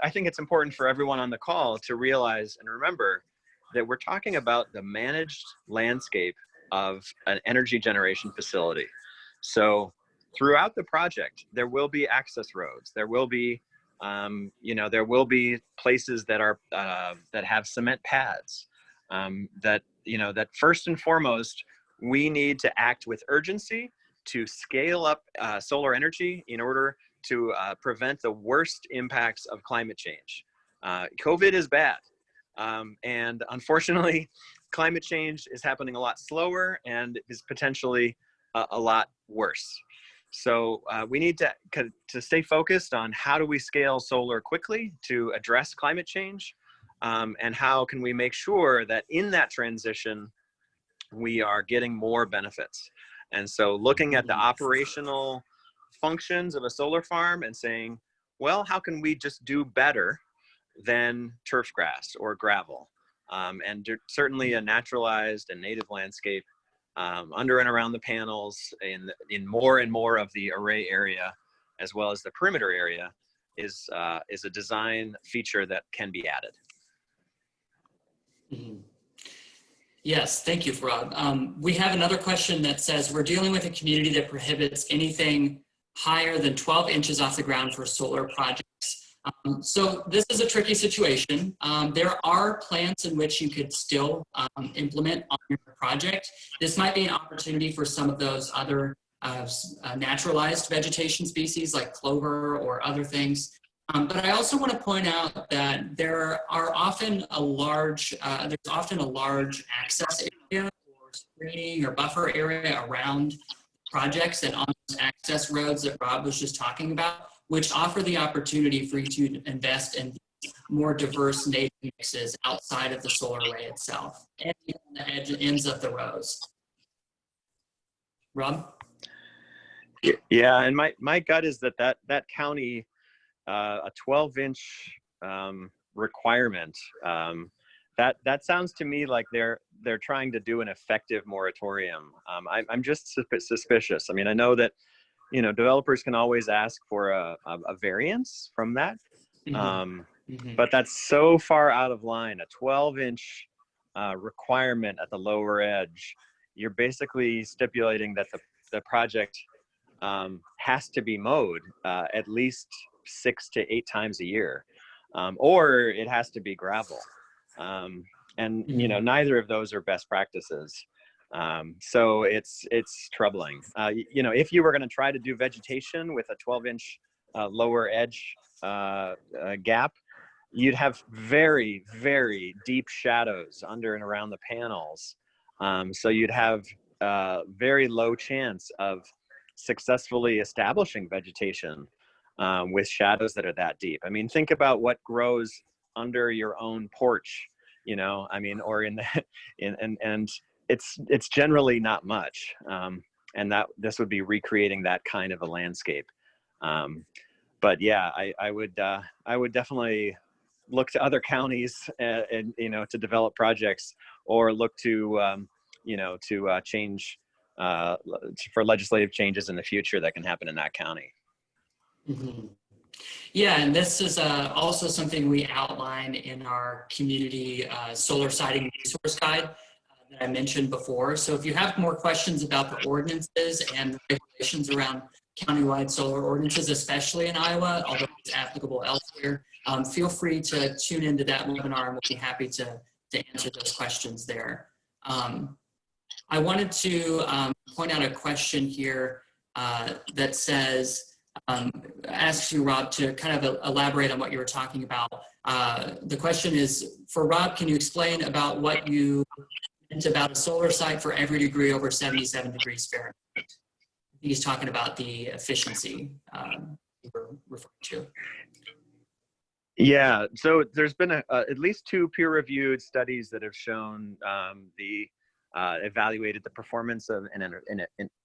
I think it's important for everyone on the call to realize and remember that we're talking about the managed landscape of an energy generation facility. So throughout the project, there will be access roads. There will be, there will be places that are that have cement pads. That first and foremost, we need to act with urgency to scale up solar energy in order to prevent the worst impacts of climate change. COVID is bad. And unfortunately, climate change is happening a lot slower and is potentially a lot worse. So we need to stay focused on how do we scale solar quickly to address climate change, and how can we make sure that in that transition, we are getting more benefits. And so looking at the operational functions of a solar farm and saying, well, how can we just do better than turf grass or gravel, and certainly a naturalized and native landscape under and around the panels in more and more of the array area, as well as the perimeter area, is a design feature that can be added. Yes, thank you, Rob. We have another question that says, we're dealing with a community that prohibits anything higher than 12 inches off the ground for solar projects. So this is a tricky situation. There are plants in which you could still implement on your project. This might be an opportunity for some of those other naturalized vegetation species like clover or other things. But I also want to point out that there's often a large access area or screening or buffer area around projects and on those access roads that Rob was just talking about, which offer the opportunity for you to invest in more diverse native mixes outside of the solar array itself and on the ends of the rows. Rob? Yeah, and my gut is that county, a 12-inch requirement, that sounds to me like they're trying to do an effective moratorium. I'm just suspicious. I mean, I know that developers can always ask for a variance from that, but that's so far out of line. A 12-inch requirement at the lower edge, you're basically stipulating that the project has to be mowed at least 6 to 8 times a year, or it has to be gravel. And neither of those are best practices. So it's troubling. If you were going to try to do vegetation with a 12-inch lower edge gap, you'd have very, very deep shadows under and around the panels. So you'd have very low chance of successfully establishing vegetation with shadows that are that deep. I mean, think about what grows under your own porch, or in the and it's generally not much, and that this would be recreating that kind of a landscape. But yeah, I would definitely look to other counties and to develop projects, or look to change for legislative changes in the future that can happen in that county. Yeah, and this is also something we outline in our community solar siting resource guide that I mentioned before. So if you have more questions about the ordinances and regulations around countywide solar ordinances, especially in Iowa, although it's applicable elsewhere, feel free to tune into that webinar, and we'll be happy to answer those questions there. I wanted to point out a question here that says, asks you, Rob, to kind of elaborate on what you were talking about. The question is, for Rob, can you explain about what you meant about a solar site for every degree over 77 degrees Fahrenheit? he's talking about the efficiency you were referring to. Yeah, so there's been at least 2 peer-reviewed studies that have shown evaluated the performance of and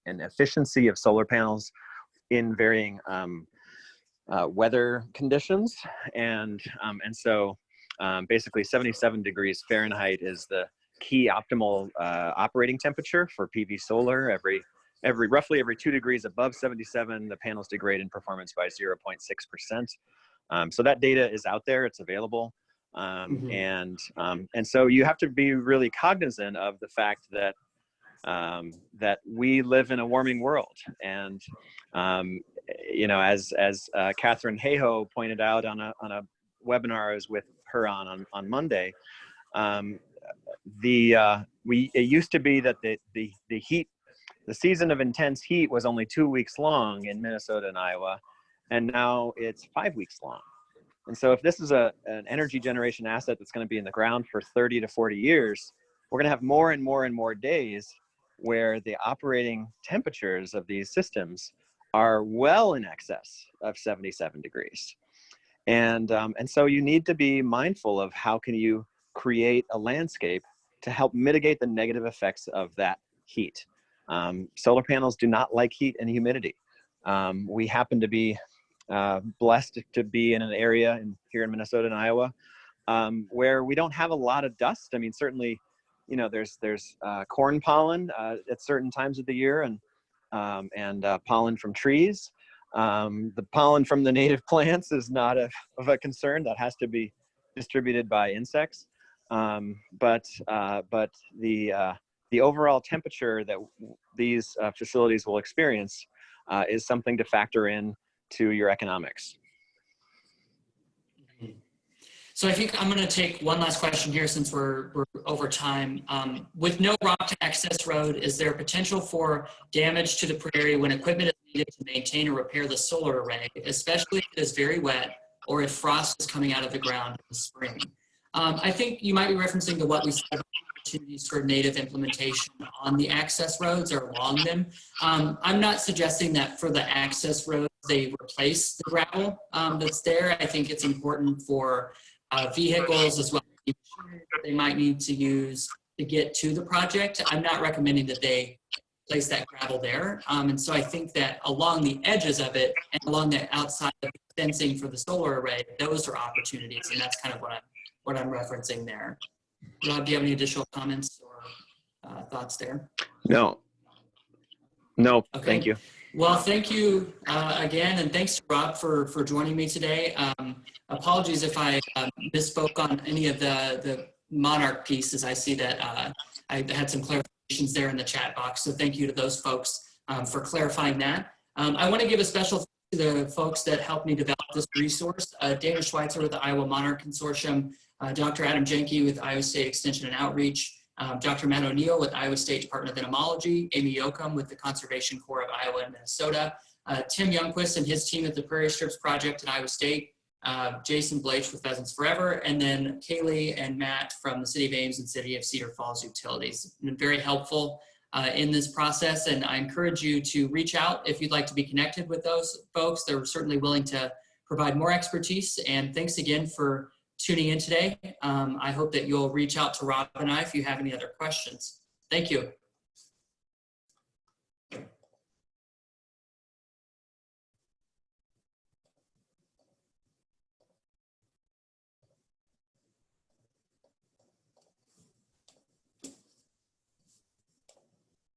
efficiency of solar panels in varying weather conditions, and so basically 77 degrees Fahrenheit is the key optimal operating temperature for PV solar. Roughly every 2 degrees above 77, the panels degrade in performance by 0.6%. So that data is out there, it's available. And so you have to be really cognizant of the fact that that we live in a warming world. And, you know, as Catherine Hayhoe pointed out on a webinar I was with her on Monday, it used to be that the season of intense heat was only 2 weeks long in Minnesota and Iowa, and now it's 5 weeks long. And so if this is an energy generation asset that's going to be in the ground for 30 to 40 years, we're going to have more and more and more days where the operating temperatures of these systems are well in excess of 77 degrees. And so you need to be mindful of how can you create a landscape to help mitigate the negative effects of that heat. Solar panels do not like heat and humidity. We happen to be blessed to be in an area here in Minnesota and Iowa where we don't have a lot of dust. I mean, certainly, you know, there's corn pollen at certain times of the year, and pollen from trees. The pollen from the native plants is not of a concern. That has to be distributed by insects. But the overall temperature that these facilities will experience is something to factor in to your economics. So I think I'm going to take one last question here since we're over time. With no rock to access road, is there potential for damage to the prairie when equipment is needed to maintain or repair the solar array, especially if it is very wet or if frost is coming out of the ground in the spring? I think you might be referencing to what we said about opportunities for native implementation on the access roads or along them. I'm not suggesting that for the access roads they replace the gravel that's there. I think it's important for vehicles as well as they might need to use to get to the project. I'm not recommending that they place that gravel there. And so I think that along the edges of it and along the outside of the fencing for the solar array, those are opportunities, and that's kind of what I'm referencing there. Rob, do you have any additional comments or thoughts there? No, okay. Thank you. Well, thank you again, and thanks to Rob for joining me today. Apologies if I misspoke on any of the monarch pieces. I see that I had some clarifications there in the chat box, so thank you to those folks for clarifying that. I want to give a special thanks to the folks that helped me develop this resource. Dana Schweitzer with the Iowa Monarch Consortium, Dr. Adam Jenke with Iowa State Extension and Outreach, Dr. Matt O'Neill with Iowa State Department of Entomology, Amy Yoakum with the Conservation Corps of Iowa and Minnesota, Tim Youngquist and his team at the Prairie Strips Project at Iowa State, Jason Blake with Pheasants Forever, and then Kaylee and Matt from the City of Ames and City of Cedar Falls Utilities. It's been very helpful in this process, and I encourage you to reach out if you'd like to be connected with those folks. They're certainly willing to provide more expertise, and thanks again for tuning in today. I hope that you'll reach out to Rob and I if you have any other questions. Thank you.